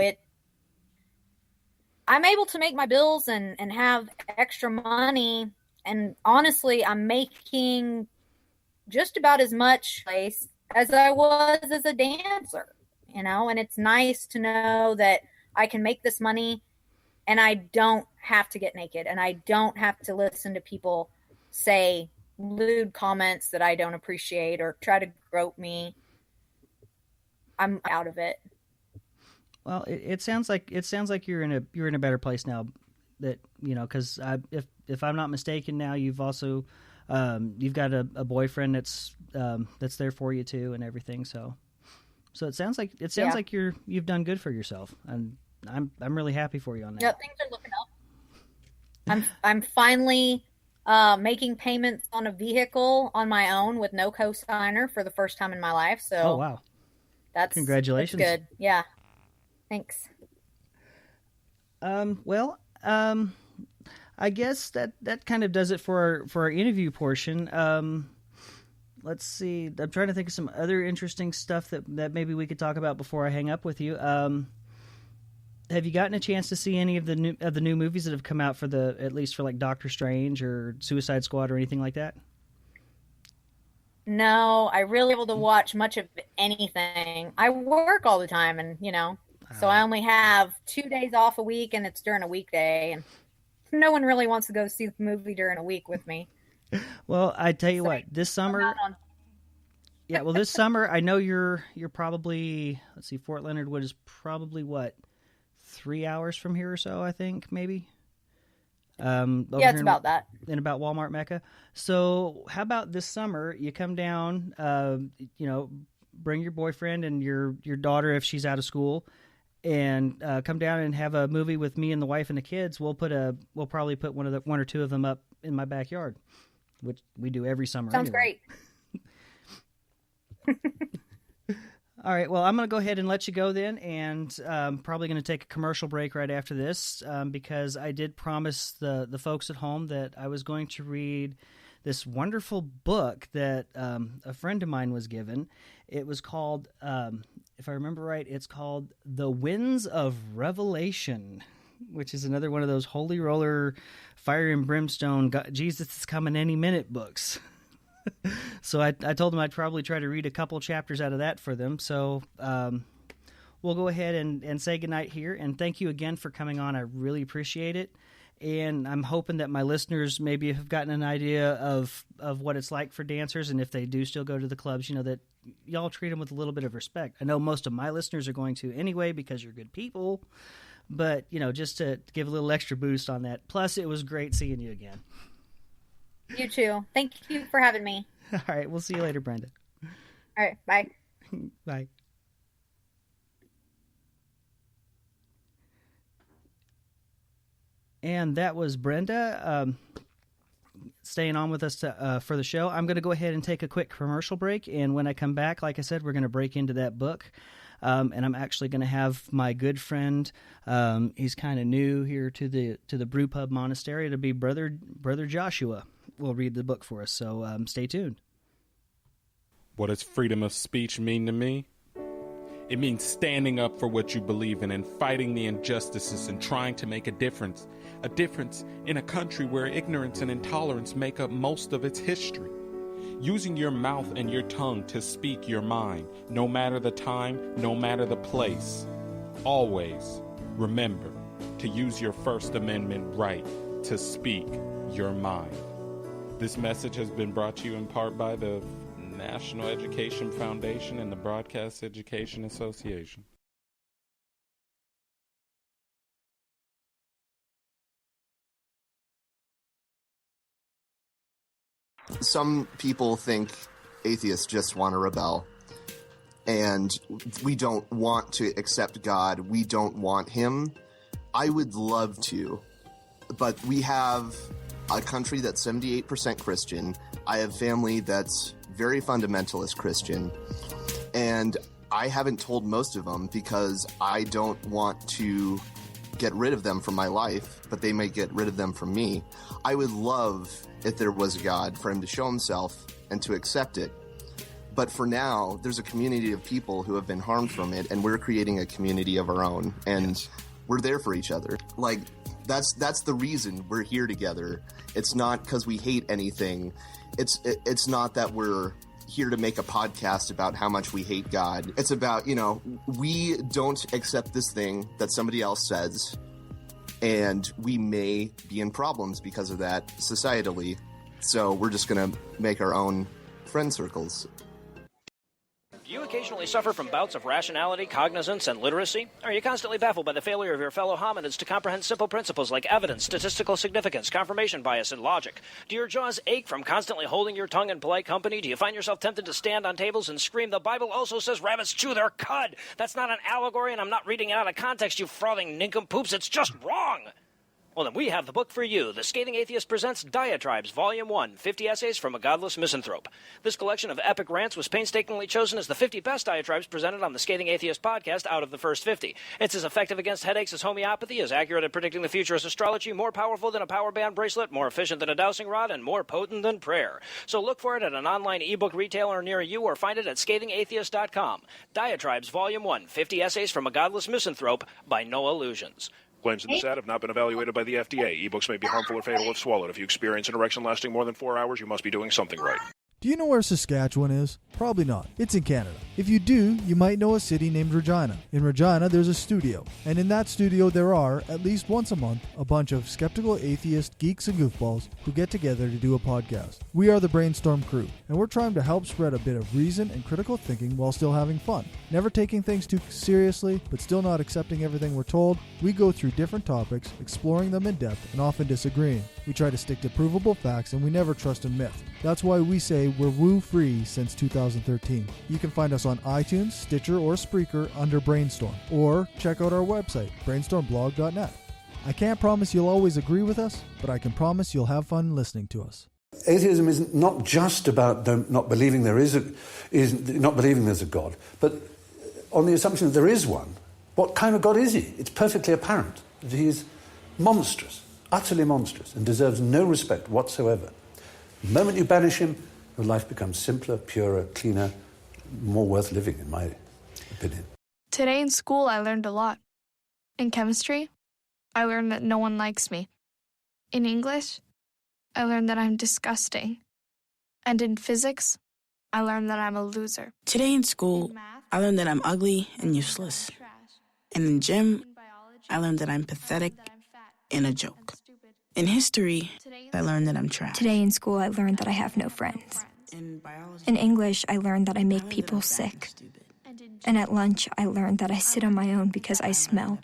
I'm able to make my bills and have extra money. And honestly, I'm making just about as much as I was as a dancer, and it's nice to know that I can make this money and I don't have to get naked, and I don't have to listen to people say lewd comments that I don't appreciate or try to grope me. I'm out of it. Well, it sounds like you're in a better place now. That because if I'm not mistaken, now you've also you've got a boyfriend that's there for you too and everything. So it sounds like you've done good for yourself, and I'm really happy for you on that. Yeah, things are looking up. I'm finally making payments on a vehicle on my own with no co-signer for the first time in my life. So oh wow, congratulations. That's good. Yeah, thanks. I guess that kind of does it for our interview portion. Let's see. I'm trying to think of some other interesting stuff that maybe we could talk about before I hang up with you. Have you gotten a chance to see any of the new movies that have come out at least for like Doctor Strange or Suicide Squad or anything like that? No, I really able to watch much of anything. I work all the time, and so I only have 2 days off a week, and it's during a weekday, and no one really wants to go see the movie during a week with me. Well, I tell you what, this summer. Yeah, well, this summer I know you're probably, let's see, Fort Leonard Wood is probably what, 3 hours from here or so, I think, maybe. Yeah, it's about that. In about Walmart Mecca. So how about this summer you come down, bring your boyfriend and your daughter if she's out of school, and come down and have a movie with me and the wife and the kids. We'll probably put one or two of them up in my backyard, which we do every summer. Sounds anyway. Great. All right, well, I'm going to go ahead and let you go then, and I'm probably going to take a commercial break right after this because I did promise the folks at home that I was going to read this wonderful book that a friend of mine was given, It was called, if I remember right, it's called The Winds of Revelation, which is another one of those holy roller, fire and brimstone, Jesus is coming any minute books. So I told them I'd probably try to read a couple chapters out of that for them. So we'll go ahead and say goodnight here. And thank you again for coming on. I really appreciate it. And I'm hoping that my listeners maybe have gotten an idea of what it's like for dancers. And if they do still go to the clubs, that y'all treat them with a little bit of respect. I know most of my listeners are going to anyway because you're good people. But, just to give a little extra boost on that. Plus, it was great seeing you again. You too. Thank you for having me. All right. We'll see you later, Brenda. All right. Bye. Bye. And that was Brenda staying on with us for the show. I'm going to go ahead and take a quick commercial break. And when I come back, like I said, we're going to break into that book. And I'm actually going to have my good friend, he's kind of new here to the Brew Pub Monastery. It'll be Brother Joshua will read the book for us. So stay tuned. What does freedom of speech mean to me? It means standing up for what you believe in and fighting the injustices and trying to make a difference in a country where ignorance and intolerance make up most of its history. Using your mouth and your tongue to speak your mind, no matter the time, no matter the place. Always remember to use your First Amendment right to speak your mind. This message has been brought to you in part by the National Education Foundation and the Broadcast Education Association. Some people think atheists just want to rebel, and we don't want to accept God. We don't want him. I would love to, but we have a country that's 78% Christian. I have family that's very fundamentalist Christian, and I haven't told most of them because I don't want to get rid of them from my life, but they may get rid of them from me. I would love, if there was a God, for him to show himself and to accept it. But for now, there's a community of people who have been harmed from it, and we're creating a community of our own, and we're there for each other. Like, that's the reason we're here together. It's not because we hate anything. It's not that we're here to make a podcast about how much we hate God. It's about, we don't accept this thing that somebody else says, and we may be in problems because of that societally. So we're just going to make our own friend circles. Do you occasionally suffer from bouts of rationality, cognizance, and literacy? Are you constantly baffled by the failure of your fellow hominids to comprehend simple principles like evidence, statistical significance, confirmation bias, and logic? Do your jaws ache from constantly holding your tongue in polite company? Do you find yourself tempted to stand on tables and scream, "The Bible also says rabbits chew their cud"? That's not an allegory, and I'm not reading it out of context, you frothing nincompoops. It's just wrong! Well, then we have the book for you. The Scathing Atheist presents Diatribes, Volume 1, 50 Essays from a Godless Misanthrope. This collection of epic rants was painstakingly chosen as the 50 best diatribes presented on the Scathing Atheist podcast out of the first 50. It's as effective against headaches as homeopathy, as accurate at predicting the future as astrology, more powerful than a power band bracelet, more efficient than a dowsing rod, and more potent than prayer. So look for it at an online ebook retailer near you or find it at scathingatheist.com. Diatribes, Volume 1, 50 Essays from a Godless Misanthrope by No Illusions. Claims in this ad have not been evaluated by the FDA. Ebooks may be harmful or fatal if swallowed. If you experience an erection lasting more than 4 hours, you must be doing something right. Do you know where Saskatchewan is? Probably not. It's in Canada. If you do, you might know a city named Regina. In Regina, there's a studio. And in that studio, there are, at least once a month, a bunch of skeptical atheist geeks and goofballs who get together to do a podcast. We are the Brainstorm crew, and we're trying to help spread a bit of reason and critical thinking while still having fun. Never taking things too seriously, but still not accepting everything we're told. We go through different topics, exploring them in depth, and often disagreeing. We try to stick to provable facts, and we never trust in myth. That's why we say we're woo-free since 2013. You can find us on iTunes, Stitcher, or Spreaker under Brainstorm, or check out our website, brainstormblog.net. I can't promise you'll always agree with us, but I can promise you'll have fun listening to us. Atheism is not just about not believing there's a God, but on the assumption that there is one. What kind of God is he? It's perfectly apparent that he is monstrous, utterly monstrous, and deserves no respect whatsoever. The moment you banish him, your life becomes simpler, purer, cleaner, more worth living, in my opinion. Today in school, I learned a lot. In chemistry, I learned that no one likes me. In English, I learned that I'm disgusting. And in physics, I learned that I'm a loser. Today in school, I learned that I'm ugly and useless. And in gym, I learned that I'm pathetic and a joke. In history, I learned that I'm trash. Today in school, I learned that I have no friends. In English, I learned that I make people sick. And at lunch, I learned that I sit on my own because I smell.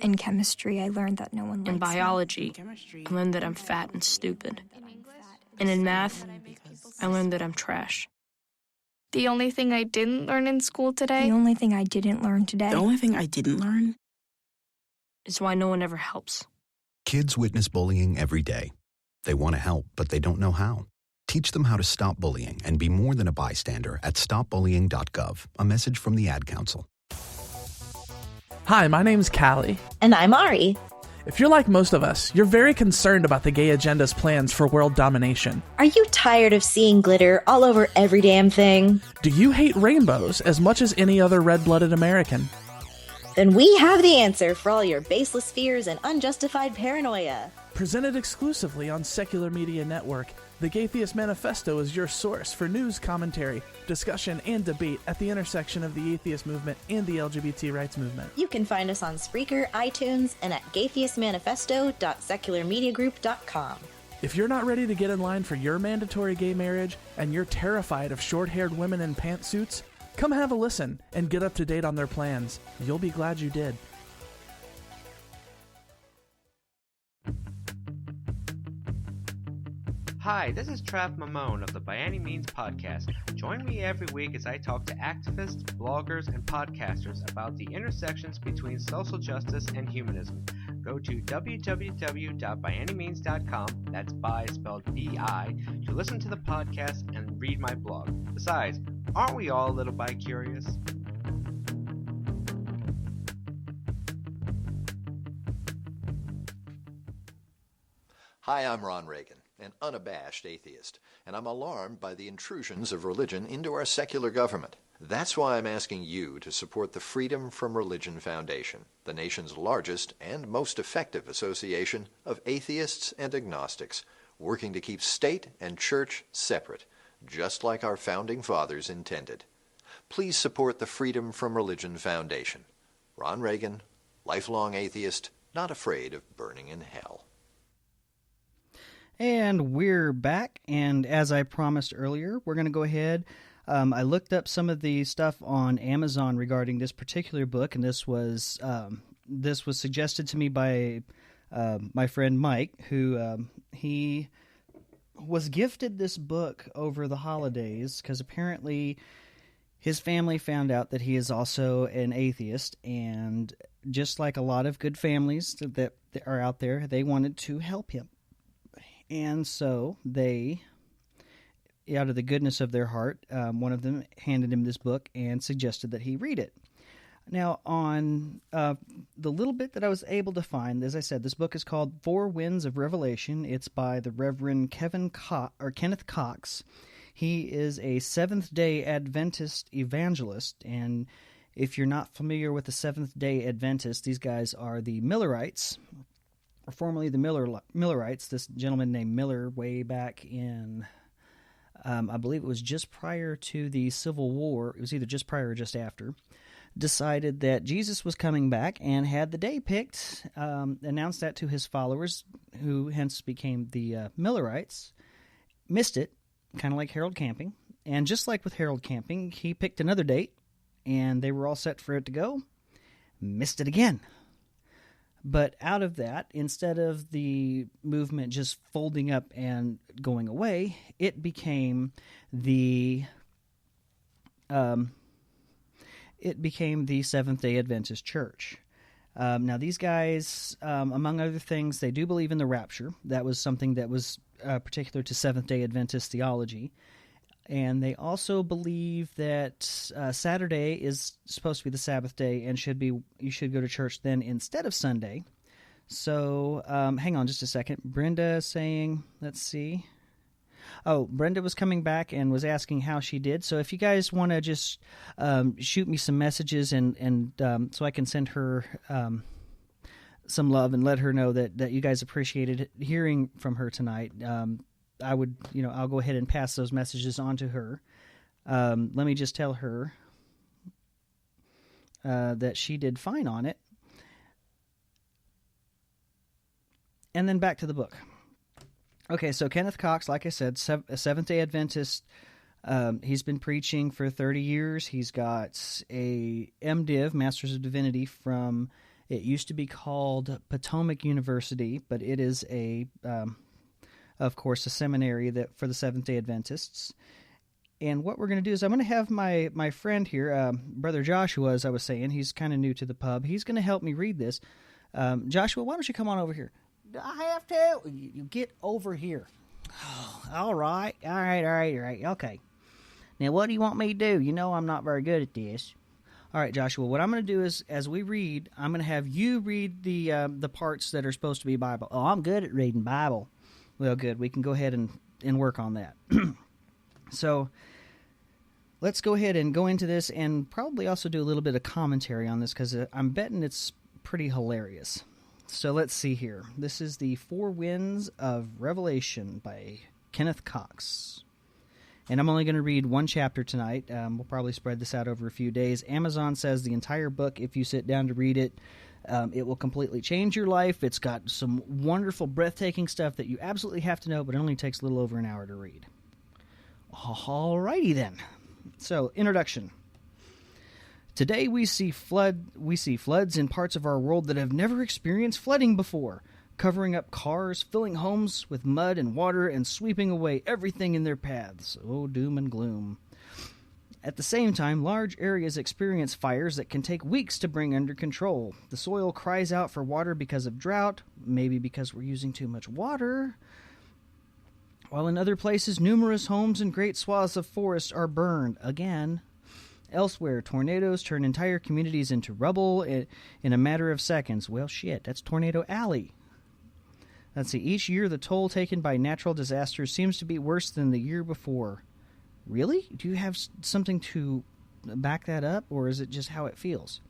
In chemistry, I learned that no one likes me. In biology, I learned that I'm fat and stupid. And in math, I learned that I'm trash. The only thing I didn't learn in school today... The only thing I didn't learn today... The only thing I didn't learn... is why no one ever helps. Kids witness bullying every day. They want to help, but they don't know how. Teach them how to stop bullying and be more than a bystander at stopbullying.gov. A message from the Ad Council. Hi, my name's Callie. And I'm Ari. If you're like most of us, you're very concerned about the gay agenda's plans for world domination. Are you tired of seeing glitter all over every damn thing? Do you hate rainbows as much as any other red-blooded American? Then we have the answer for all your baseless fears and unjustified paranoia. Presented exclusively on Secular Media Network, the Gaytheist Manifesto is your source for news, commentary, discussion, and debate at the intersection of the atheist movement and the LGBT rights movement. You can find us on Spreaker, iTunes, and at gaytheistmanifesto.secularmediagroup.com. If you're not ready to get in line for your mandatory gay marriage and you're terrified of short-haired women in pantsuits, come have a listen and get up to date on their plans. You'll be glad you did. Hi, this is Trav Mamone of the By Any Means podcast. Join me every week as I talk to activists, bloggers, and podcasters about the intersections between social justice and humanism. Go to www.byanymeans.com, that's by spelled B-I, to listen to the podcast and read my blog. Besides, aren't we all a little bi-curious? Hi, I'm Ron Reagan, an unabashed atheist, and I'm alarmed by the intrusions of religion into our secular government. That's why I'm asking you to support the Freedom from Religion Foundation, the nation's largest and most effective association of atheists and agnostics, working to keep state and church separate, just like our founding fathers intended. Please support the Freedom from Religion Foundation. Ron Reagan, lifelong atheist, not afraid of burning in hell. And we're back, and as I promised earlier, we're going to go ahead. I looked up some of the stuff on Amazon regarding this particular book, and this was suggested to me by my friend Mike, who he was gifted this book over the holidays because apparently his family found out that he is also an atheist, and just like a lot of good families that are out there, they wanted to help him. And so they, out of the goodness of their heart, one of them handed him this book and suggested that he read it. Now, on the little bit that I was able to find, as I said, this book is called Four Winds of Revelation. It's by the Reverend Kenneth Cox. He is a Seventh-day Adventist evangelist, and if you're not familiar with the Seventh-day Adventists, these guys are the Millerites, or formerly the Millerites. This gentleman named Miller, way back in, I believe it was just prior to the Civil War, it was either just prior or just after, decided that Jesus was coming back and had the day picked, announced that to his followers, who hence became the Millerites, missed it, kind of like Harold Camping, and just like with Harold Camping, he picked another date, and they were all set for it to go, missed it again. But out of that, instead of the movement just folding up and going away, it became the Seventh-day Adventist Church. Now, these guys, among other things, they do believe in the rapture. That was something that was particular to Seventh-day Adventist theology. And they also believe that Saturday is supposed to be the Sabbath day and you should go to church then instead of Sunday. So hang on just a second. Brenda is saying, let's see. Oh, Brenda was coming back and was asking how she did. So if you guys want to just shoot me some messages and so I can send her some love and let her know that you guys appreciated hearing from her tonight, I would, I'll go ahead and pass those messages on to her. Let me just tell her that she did fine on it. And then back to the book. Okay, so Kenneth Cox, like I said, a Seventh-day Adventist. He's been preaching for 30 years. He's got a MDiv, Masters of Divinity, from, it used to be called Potomac University, but it is of course, a seminary that for the Seventh-day Adventists. And what we're going to do is I'm going to have my friend here, Brother Joshua, as I was saying. He's kind of new to the pub. He's going to help me read this. Joshua, why don't you come on over here? Do I have to? You get over here. All right. Okay. Now, what do you want me to do? You know I'm not very good at this. All right, Joshua, what I'm going to do is, as we read, I'm going to have you read the parts that are supposed to be Bible. Oh, I'm good at reading Bible. Well, good. We can go ahead and work on that. So, let's go ahead and go into this and probably also do a little bit of commentary on this because I'm betting it's pretty hilarious. So let's see here. This is the Four Winds of Revelation by Kenneth Cox. And I'm only going to read one chapter tonight. We'll probably spread this out over a few days. Amazon says the entire book, if you sit down to read it, it will completely change your life. It's got some wonderful, breathtaking stuff that you absolutely have to know, but it only takes a little over an hour to read. Alrighty then. So, introduction. Today we see floods in parts of our world that have never experienced flooding before, covering up cars, filling homes with mud and water, and sweeping away everything in their paths. Oh, doom and gloom. At the same time, large areas experience fires that can take weeks to bring under control. The soil cries out for water because of drought, maybe because we're using too much water. While in other places, numerous homes and great swaths of forest are burned again. Elsewhere, tornadoes turn entire communities into rubble in a matter of seconds. Well, shit, that's Tornado Alley. Let's see, each year the toll taken by natural disasters seems to be worse than the year before. Really? Do you have something to back that up, or is it just how it feels?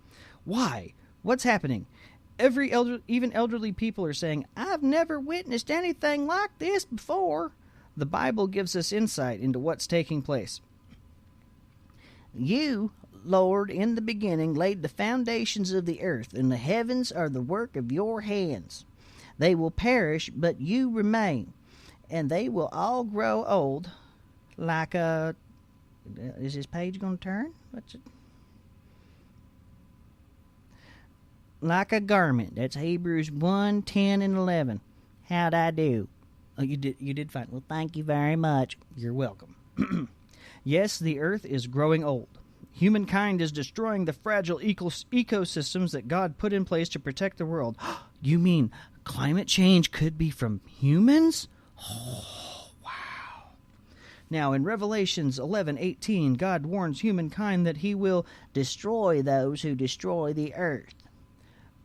Why? What's happening? Even elderly people are saying, I've never witnessed anything like this before. The Bible gives us insight into what's taking place. You, Lord, in the beginning laid the foundations of the earth, and the heavens are the work of your hands. They will perish, but you remain, and they will all grow old like a... Is this page going to turn? What's it? Like a garment. That's Hebrews 1, 10, and 11. How'd I do? Oh, you did fine. Well, thank you very much. You're welcome. Yes, the earth is growing old. Humankind is destroying the fragile ecosystems that God put in place to protect the world. You mean climate change could be from humans? Oh, wow. Now, in Revelations 11:18, God warns humankind that he will destroy those who destroy the earth.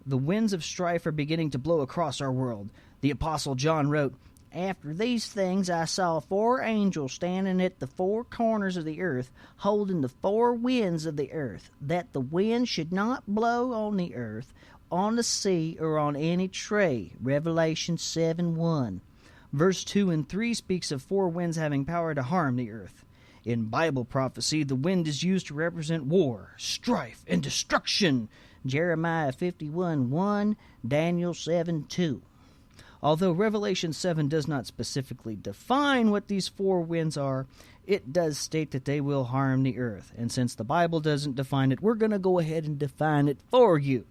The winds of strife are beginning to blow across our world. The Apostle John wrote, After these things I saw 4 angels standing at the 4 corners of the earth, holding the 4 winds of the earth, that the wind should not blow on the earth, on the sea, or on any tree. Revelation 7:1. Verse 2 and 3 speaks of 4 winds having power to harm the earth. In Bible prophecy, the wind is used to represent war, strife, and destruction. Jeremiah 51:1, Daniel 7:2. Although Revelation 7 does not specifically define what these 4 winds are, it does state that they will harm the earth. And since the Bible doesn't define it, we're going to go ahead and define it for you.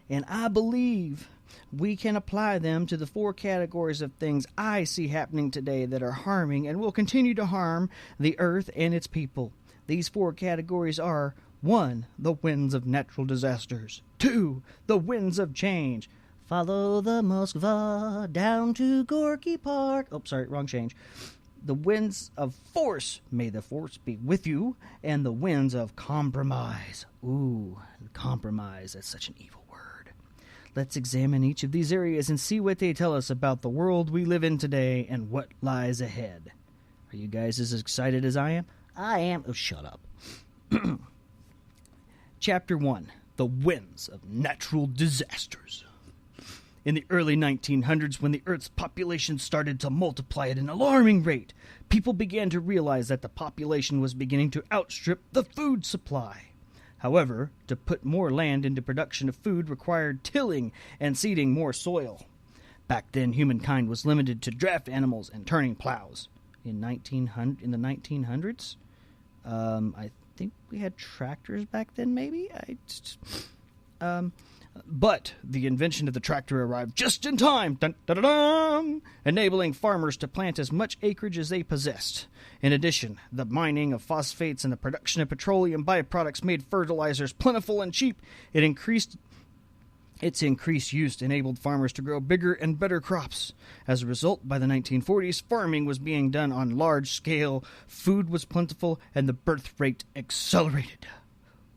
And I believe we can apply them to the 4 categories of things I see happening today that are harming and will continue to harm the earth and its people. These 4 categories are 1. The winds of natural disasters. 2. The winds of change. Follow the Moskva down to Gorky Park. Oh, sorry, wrong change. The winds of force. May the force be with you. And the winds of compromise. Ooh, compromise. That's such an evil word. Let's examine each of these areas and see what they tell us about the world we live in today and what lies ahead. Are you guys as excited as I am? I am. Oh, shut up. Chapter 1. The Winds of Natural Disasters. In the early 1900s, when the Earth's population started to multiply at an alarming rate, people began to realize that the population was beginning to outstrip the food supply. However, to put more land into production of food required tilling and seeding more soil. Back then, humankind was limited to draft animals and turning plows. In the 1900s, I think we had tractors back then, maybe? But the invention of the tractor arrived just in time, dun, dun, dun, dun, enabling farmers to plant as much acreage as they possessed. In addition, the mining of phosphates and the production of petroleum byproducts made fertilizers plentiful and cheap. Its increased use enabled farmers to grow bigger and better crops. As a result, by the 1940s, farming was being done on large scale, food was plentiful, and the birth rate accelerated.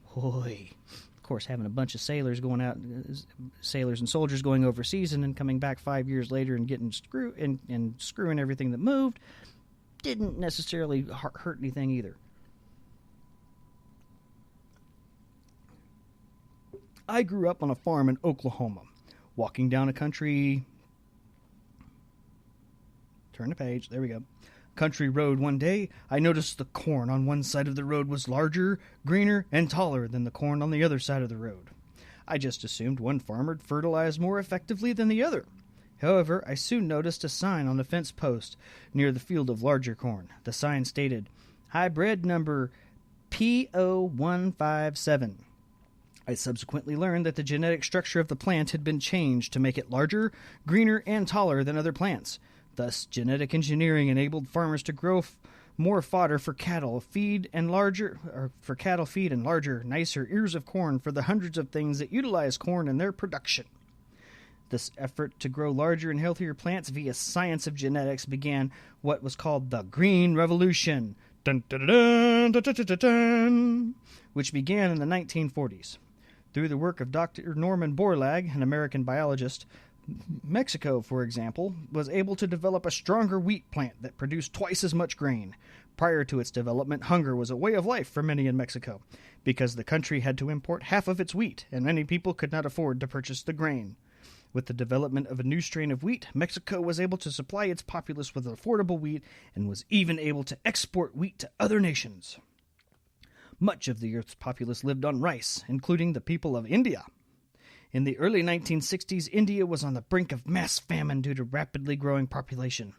Hoy. Of course, having a bunch of sailors and soldiers going overseas and then coming back 5 years later and getting screwing everything that moved didn't necessarily hurt anything either. I grew up on a farm in Oklahoma. Walking down a country road one day, I noticed the corn on one side of the road was larger, greener, and taller than the corn on the other side of the road. I just assumed one farmer fertilized more effectively than the other. However, I soon noticed a sign on the fence post near the field of larger corn. The sign stated, "Hybrid number P0157. I subsequently learned that the genetic structure of the plant had been changed to make it larger, greener, and taller than other plants. Thus, genetic engineering enabled farmers to grow more fodder for cattle feed and larger, nicer ears of corn for the hundreds of things that utilize corn in their production. This effort to grow larger and healthier plants via science of genetics began what was called the Green Revolution, dun, dun, dun, dun, dun, dun, dun, dun, which began in the 1940s. Through the work of Dr. Norman Borlaug, an American biologist, Mexico, for example, was able to develop a stronger wheat plant that produced twice as much grain. Prior to its development, hunger was a way of life for many in Mexico, because the country had to import half of its wheat, and many people could not afford to purchase the grain. With the development of a new strain of wheat, Mexico was able to supply its populace with affordable wheat and was even able to export wheat to other nations. Much of the Earth's populace lived on rice, including the people of India. In the early 1960s, India was on the brink of mass famine due to rapidly growing population.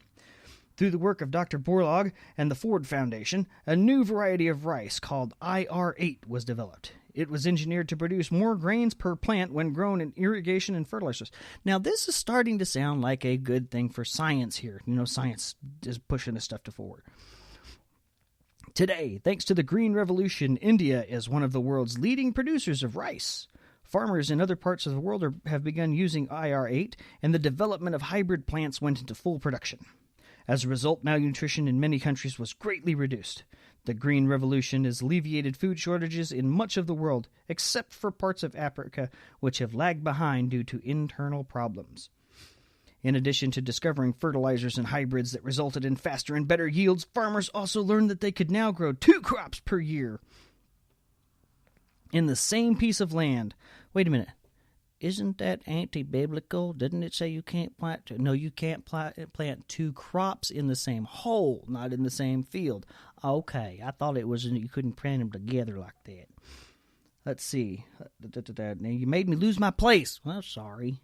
Through the work of Dr. Borlaug and the Ford Foundation, a new variety of rice called IR8 was developed. It was engineered to produce more grains per plant when grown in irrigation and fertilizers. Now, this is starting to sound like a good thing for science here. You know, science is pushing this stuff forward. Today, thanks to the Green Revolution, India is one of the world's leading producers of rice. Farmers in other parts of the world have begun using IR8, and the development of hybrid plants went into full production. As a result, malnutrition in many countries was greatly reduced. The Green Revolution has alleviated food shortages in much of the world, except for parts of Africa, which have lagged behind due to internal problems. In addition to discovering fertilizers and hybrids that resulted in faster and better yields, farmers also learned that they could now grow 2 crops per year in the same piece of land. Wait a minute. Isn't that anti-biblical? Didn't it say you can't plant... No, you can't plant 2 crops in the same hole, not in the same field. Okay, I thought it was you couldn't plant them together like that. Let's see. Now, you made me lose my place. Well, sorry.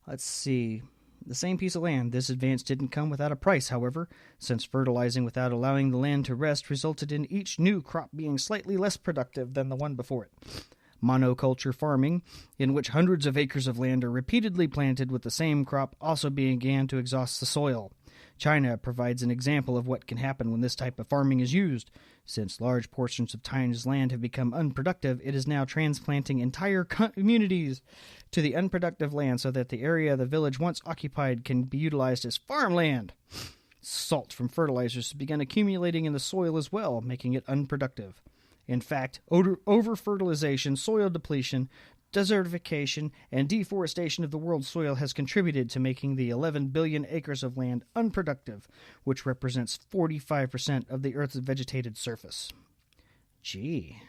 Let's see. The same piece of land. This advance didn't come without a price, however, since fertilizing without allowing the land to rest resulted in each new crop being slightly less productive than the one before it. Monoculture farming, in which hundreds of acres of land are repeatedly planted with the same crop, also began to exhaust the soil. China provides an example of what can happen when this type of farming is used. Since large portions of China's land have become unproductive, it is now transplanting entire communities to the unproductive land so that the area the village once occupied can be utilized as farmland. Salt from fertilizers has begun accumulating in the soil as well, making it unproductive. In fact, over-fertilization, soil depletion, desertification, and deforestation of the world's soil has contributed to making the 11 billion acres of land unproductive, which represents 45% of the Earth's vegetated surface. Gee.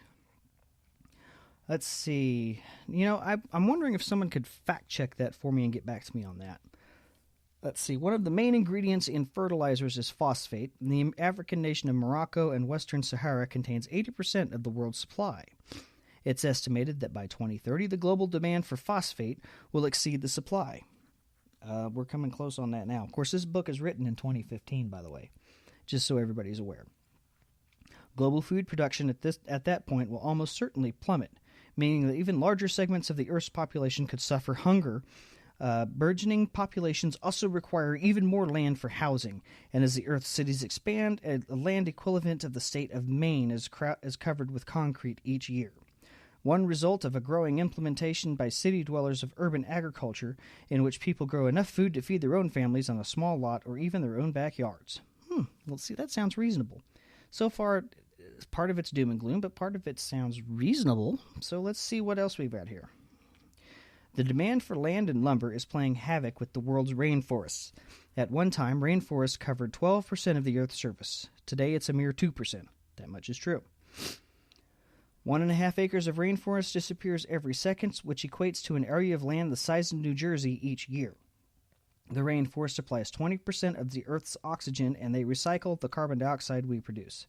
Let's see. I'm wondering if someone could fact-check that for me and get back to me on that. Let's see. One of the main ingredients in fertilizers is phosphate. The African nation of Morocco and Western Sahara contains 80% of the world's supply. It's estimated that by 2030, the global demand for phosphate will exceed the supply. We're coming close on that now. Of course, this book is written in 2015, by the way, just so everybody's aware. Global food production at that point will almost certainly plummet, meaning that even larger segments of the Earth's population could suffer hunger. Burgeoning populations also require even more land for housing, and as the Earth's cities expand, a land equivalent of the state of Maine is covered with concrete each year. One result of a growing implementation by city dwellers of urban agriculture, in which people grow enough food to feed their own families on a small lot or even their own backyards. Well, see, that sounds reasonable. So far, part of it's doom and gloom, but part of it sounds reasonable. So let's see what else we've got here. The demand for land and lumber is playing havoc with the world's rainforests. At one time, rainforests covered 12% of the Earth's surface. Today, it's a mere 2%. That much is true. 1.5 acres of rainforest disappears every second, which equates to an area of land the size of New Jersey each year. The rainforest supplies 20% of the Earth's oxygen, and they recycle the carbon dioxide we produce.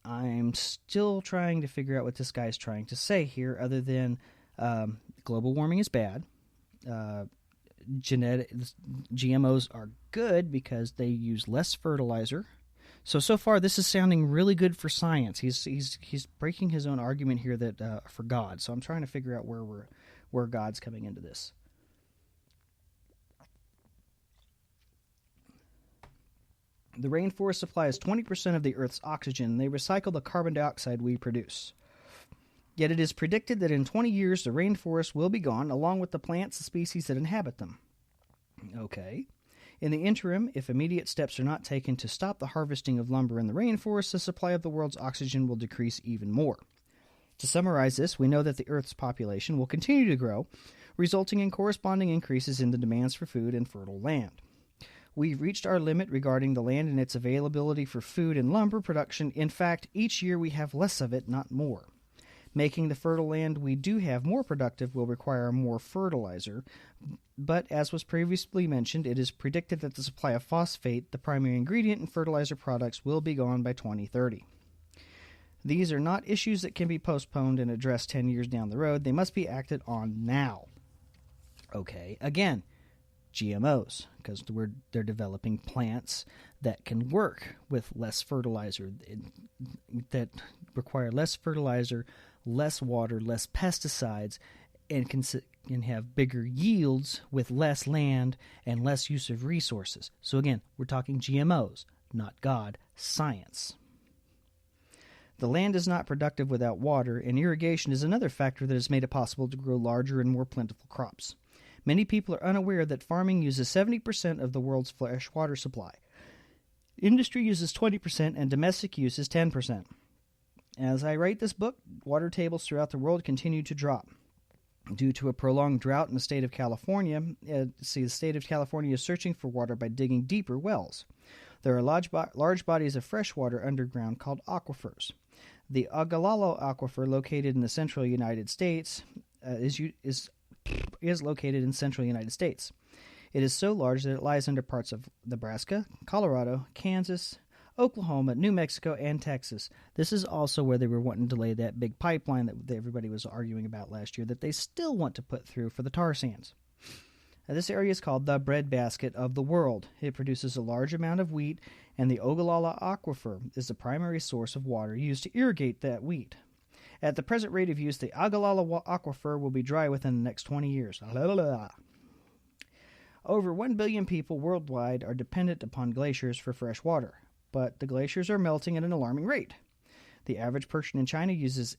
I'm still trying to figure out what this guy's trying to say here, other than global warming is bad. GMOs are good because they use less fertilizer. So far, this is sounding really good for science. He's breaking his own argument here that for God. So I'm trying to figure out where God's coming into this. The rainforest supplies 20% of the Earth's oxygen, and they recycle the carbon dioxide we produce. Yet it is predicted that in 20 years the rainforest will be gone, along with the plants and species that inhabit them. Okay. In the interim, if immediate steps are not taken to stop the harvesting of lumber in the rainforest, the supply of the world's oxygen will decrease even more. To summarize this, we know that the Earth's population will continue to grow, resulting in corresponding increases in the demands for food and fertile land. We've reached our limit regarding the land and its availability for food and lumber production. In fact, each year we have less of it, not more. Making the fertile land we do have more productive will require more fertilizer, but as was previously mentioned, it is predicted that the supply of phosphate, the primary ingredient in fertilizer products, will be gone by 2030. These are not issues that can be postponed and addressed 10 years down the road. They must be acted on now. Okay, again, GMOs, because they're developing plants that can work with less fertilizer, that require less fertilizer, less water, less pesticides, and can have bigger yields with less land and less use of resources. So again, we're talking GMOs, not God, science. The land is not productive without water, and irrigation is another factor that has made it possible to grow larger and more plentiful crops. Many people are unaware that farming uses 70% of the world's fresh water supply. Industry uses 20%, and domestic use is 10%. As I write this book, water tables throughout the world continue to drop. Due to a prolonged drought in the state of California, the state of California is searching for water by digging deeper wells. There are large bodies of fresh water underground called aquifers. The Ogallala Aquifer, located in the central United States, is located in central United States. It is so large that it lies under parts of Nebraska, Colorado, Kansas, Oklahoma, New Mexico, and Texas. This is also where they were wanting to lay that big pipeline that everybody was arguing about last year that they still want to put through for the tar sands. Now, this area is called the breadbasket of the world. It produces a large amount of wheat, and the Ogallala Aquifer is the primary source of water used to irrigate that wheat. At the present rate of use, the Ogallala Aquifer will be dry within the next 20 years. Over 1 billion people worldwide are dependent upon glaciers for fresh water, but the glaciers are melting at an alarming rate. The average person in China uses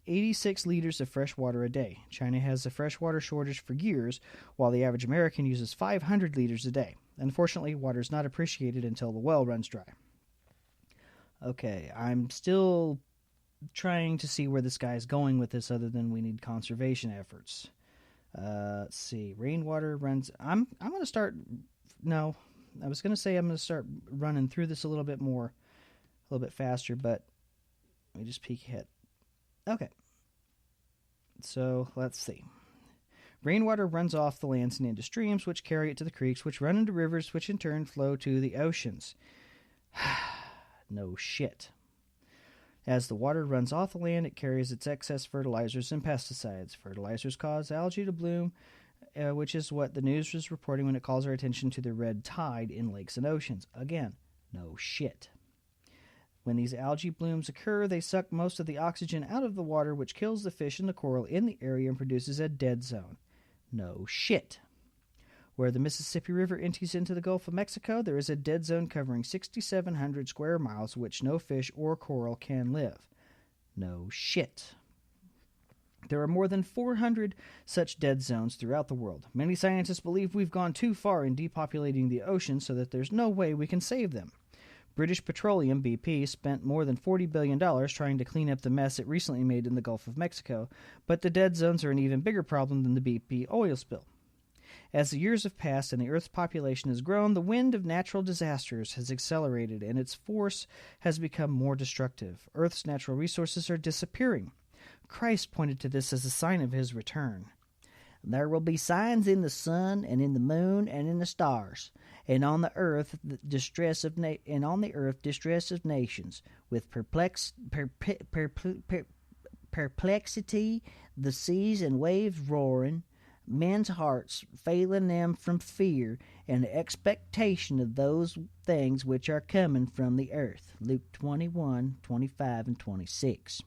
86 liters of fresh water a day. China has a freshwater shortage for years, while the average American uses 500 liters a day. Unfortunately, water is not appreciated until the well runs dry. Okay, I'm still trying to see where this guy is going with this, other than we need conservation efforts. Let's see. Rainwater runs. I'm going to start. No, I was going to say I'm going to start running through this a little bit more, a little bit faster, but let me just peek ahead. Okay. So let's see. Rainwater runs off the lands and into streams, which carry it to the creeks, which run into rivers, which in turn flow to the oceans. No shit. As the water runs off the land, it carries its excess fertilizers and pesticides. Fertilizers cause algae to bloom, which is what the news was reporting when it calls our attention to the red tide in lakes and oceans. Again, no shit. When these algae blooms occur, they suck most of the oxygen out of the water, which kills the fish and the coral in the area and produces a dead zone. No shit. Where the Mississippi River empties into the Gulf of Mexico, there is a dead zone covering 6,700 square miles, which no fish or coral can live. No shit. There are more than 400 such dead zones throughout the world. Many scientists believe we've gone too far in depopulating the ocean so that there's no way we can save them. British Petroleum, BP, spent more than $40 billion trying to clean up the mess it recently made in the Gulf of Mexico, but the dead zones are an even bigger problem than the BP oil spill. As the years have passed and the Earth's population has grown, the wind of natural disasters has accelerated and its force has become more destructive. Earth's natural resources are disappearing. Christ pointed to this as a sign of his return. There will be signs in the sun and in the moon and in the stars, and on the earth distress of nations, with perplexity, the seas and waves roaring, men's hearts failing them from fear and the expectation of those things which are coming from the earth. Luke 21:25 and 26.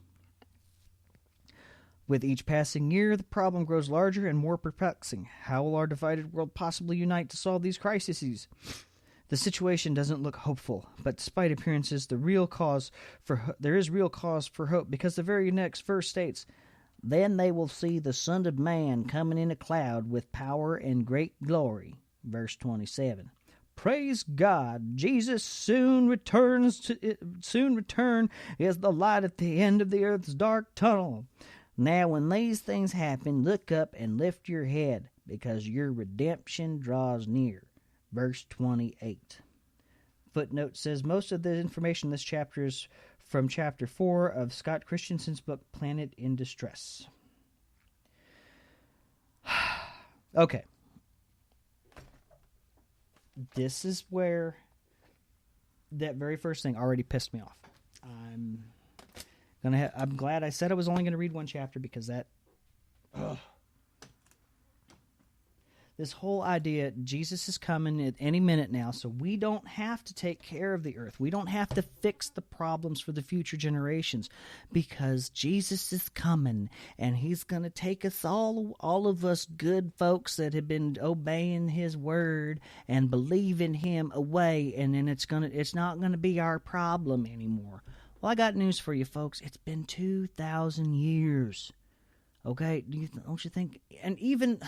With each passing year, the problem grows larger and more perplexing. How will our divided world possibly unite to solve these crises? The situation doesn't look hopeful, but despite appearances, there is real cause for hope, because the very next verse states, "Then they will see the Son of Man coming in a cloud with power and great glory." Verse 27. Praise God! Jesus soon return as the light at the end of the earth's dark tunnel. Now when these things happen, look up and lift your head, because your redemption draws near. Verse 28. Footnote says most of the information in this chapter is from Chapter 4 of Scott Christensen's book, Planet in Distress. Okay. This is where that very first thing already pissed me off. I'm glad I said I was only going to read one chapter, because that... This whole idea, Jesus is coming at any minute now, so we don't have to take care of the earth. We don't have to fix the problems for the future generations, because Jesus is coming, and he's going to take us all of us good folks that have been obeying his word and believing him away, and then it's not going to be our problem anymore. Well, I got news for you, folks. It's been 2,000 years. Okay? Don't you think? And even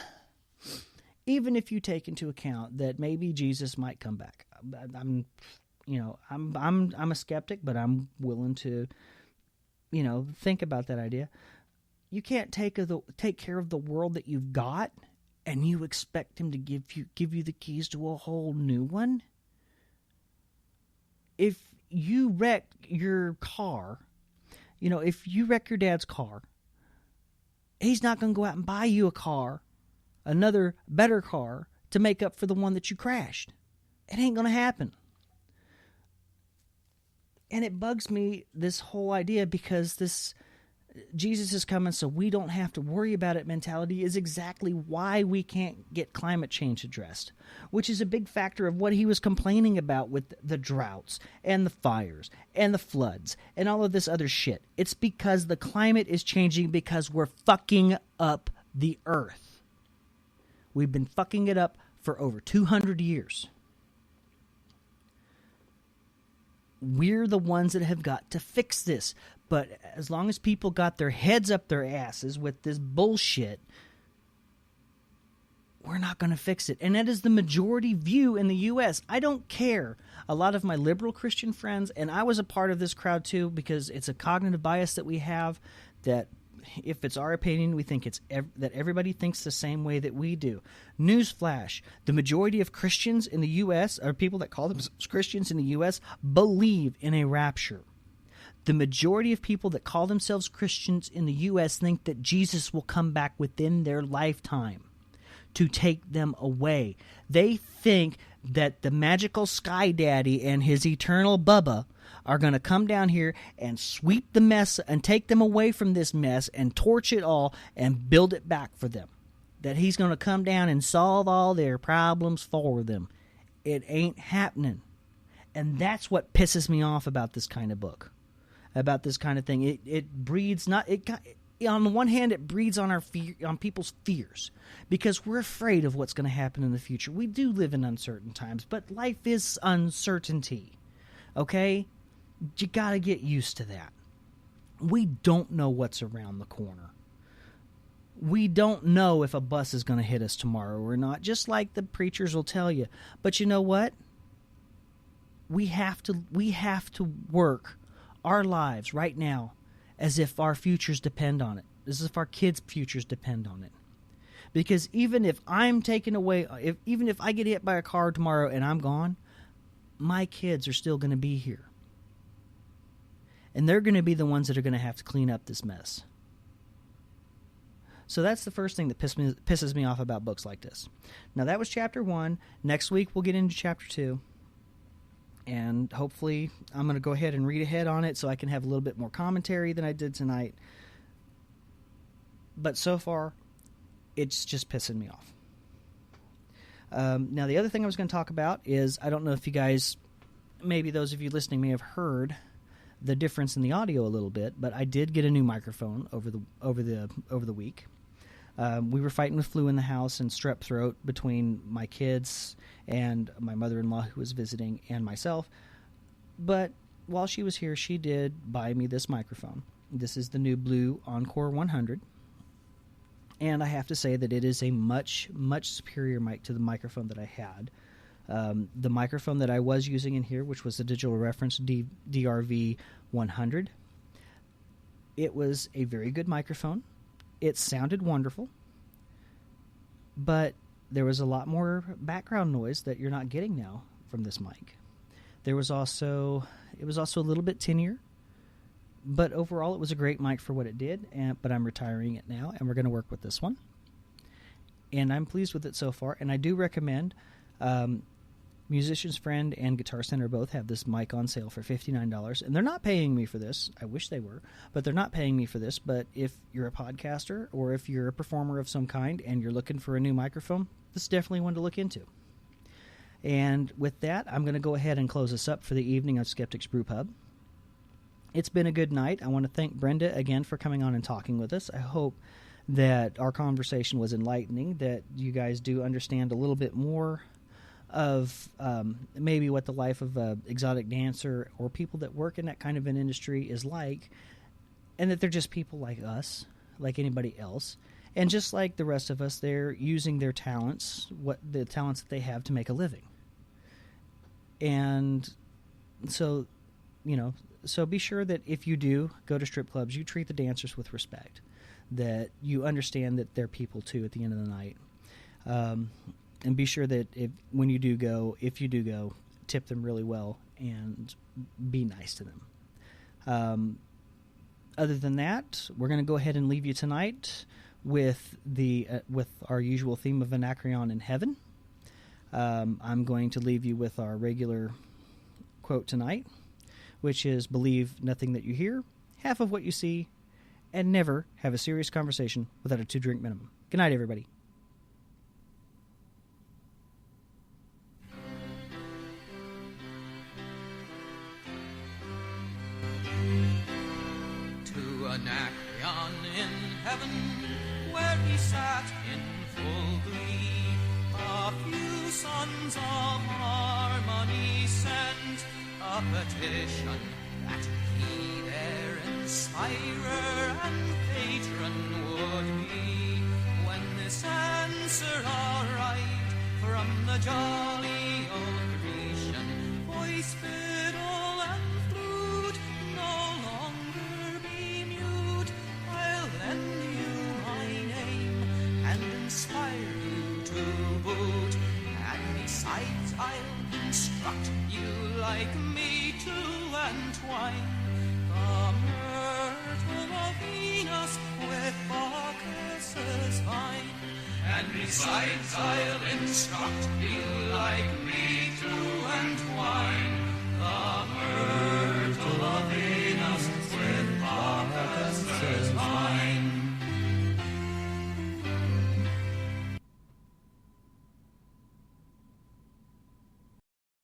if you take into account that maybe Jesus might come back, I'm a skeptic, but I'm willing to, think about that idea. You can't take care of the world that you've got, and you expect him to give you the keys to a whole new one. If you wreck your car, if you wreck your dad's car, he's not going to go out and buy you a car, another better car, to make up for the one that you crashed. It ain't going to happen. And it bugs me, this whole idea, because this Jesus is coming so we don't have to worry about it mentality is exactly why we can't get climate change addressed, which is a big factor of what he was complaining about with the droughts and the fires and the floods and all of this other shit. It's because the climate is changing because we're fucking up the earth. We've been fucking it up for over 200 years. We're the ones that have got to fix this. But as long as people got their heads up their asses with this bullshit, we're not going to fix it. And that is the majority view in the U.S. I don't care. A lot of my liberal Christian friends, and I was a part of this crowd too, because it's a cognitive bias that we have, that if it's our opinion, we think that everybody thinks the same way that we do. Newsflash, the majority of Christians in the U.S., or people that call themselves Christians in the U.S., believe in a rapture. The majority of people that call themselves Christians in the U.S. think that Jesus will come back within their lifetime to take them away. They think that the magical Sky Daddy and his eternal Bubba are going to come down here and sweep the mess and take them away from this mess and torch it all and build it back for them. That he's going to come down and solve all their problems for them. It ain't happening. And that's what pisses me off about this kind of book, about this kind of thing. It breeds not... On the one hand, it breeds on on people's fears, because we're afraid of what's going to happen in the future. We do live in uncertain times, but life is uncertainty, okay? You got to get used to that. We don't know what's around the corner. We don't know if a bus is going to hit us tomorrow or not, just like the preachers will tell you. But you know what? We have to work our lives right now as if our futures depend on it, as if our kids' futures depend on it. Because even if I'm taken away, even if I get hit by a car tomorrow and I'm gone, my kids are still going to be here. And they're going to be the ones that are going to have to clean up this mess. So that's the first thing that pisses me off about books like this. Now, that was chapter 1. Next week, we'll get into chapter 2. And hopefully I'm going to go ahead and read ahead on it so I can have a little bit more commentary than I did tonight. But so far, it's just pissing me off. Now, the other thing I was going to talk about is, I don't know if you guys, maybe those of you listening may have heard the difference in the audio a little bit, but I did get a new microphone over the week. We were fighting with flu in the house and strep throat between my kids and my mother-in-law who was visiting and myself. But while she was here, she did buy me this microphone. This is the new Blue Encore 100. And I have to say that it is a much, much superior mic to the microphone that I had. The microphone that I was using in here, which was the Digital Reference DRV 100, it was a very good microphone. It sounded wonderful, but there was a lot more background noise that you're not getting now from this mic. It was also a little bit tinier, but overall it was a great mic for what it did. But I'm retiring it now, and we're going to work with this one, and I'm pleased with it so far. And I do recommend. Musician's Friend and Guitar Center both have this mic on sale for $59, and they're not paying me for this. I wish they were, but they're not paying me for this. But if you're a podcaster or if you're a performer of some kind and you're looking for a new microphone, this is definitely one to look into. And with that, I'm going to go ahead and close us up for the evening of Skeptics Brew Pub. It's been a good night. I want to thank Brenda again for coming on and talking with us. I hope that our conversation was enlightening, that you guys do understand a little bit more of maybe what the life of an exotic dancer or people that work in that kind of an industry is like, and that they're just people like us, like anybody else. And just like the rest of us, they're using their talents, the talents that they have, to make a living. And so, so be sure that if you do go to strip clubs, you treat the dancers with respect, that you understand that they're people too at the end of the night. And be sure that if you do go, tip them really well and be nice to them. Other than that, we're going to go ahead and leave you tonight with our usual theme of Anacreon in Heaven. I'm going to leave you with our regular quote tonight, which is, "Believe nothing that you hear, half of what you see, and never have a serious conversation without a 2-drink minimum." Good night, everybody. Anacreon in heaven, where he sat in full glee, a few sons of harmony sent a petition that he their inspirer and patron would be. When this answer arrived, from the jolly old Grecian voice, fiddle and flute, no longer be mute. I'll lend you my name and inspire you to boot. And besides, I'll instruct you like me to entwine the myrtle of Venus with Bacchus's vine. And besides, I'll instruct you like me to entwine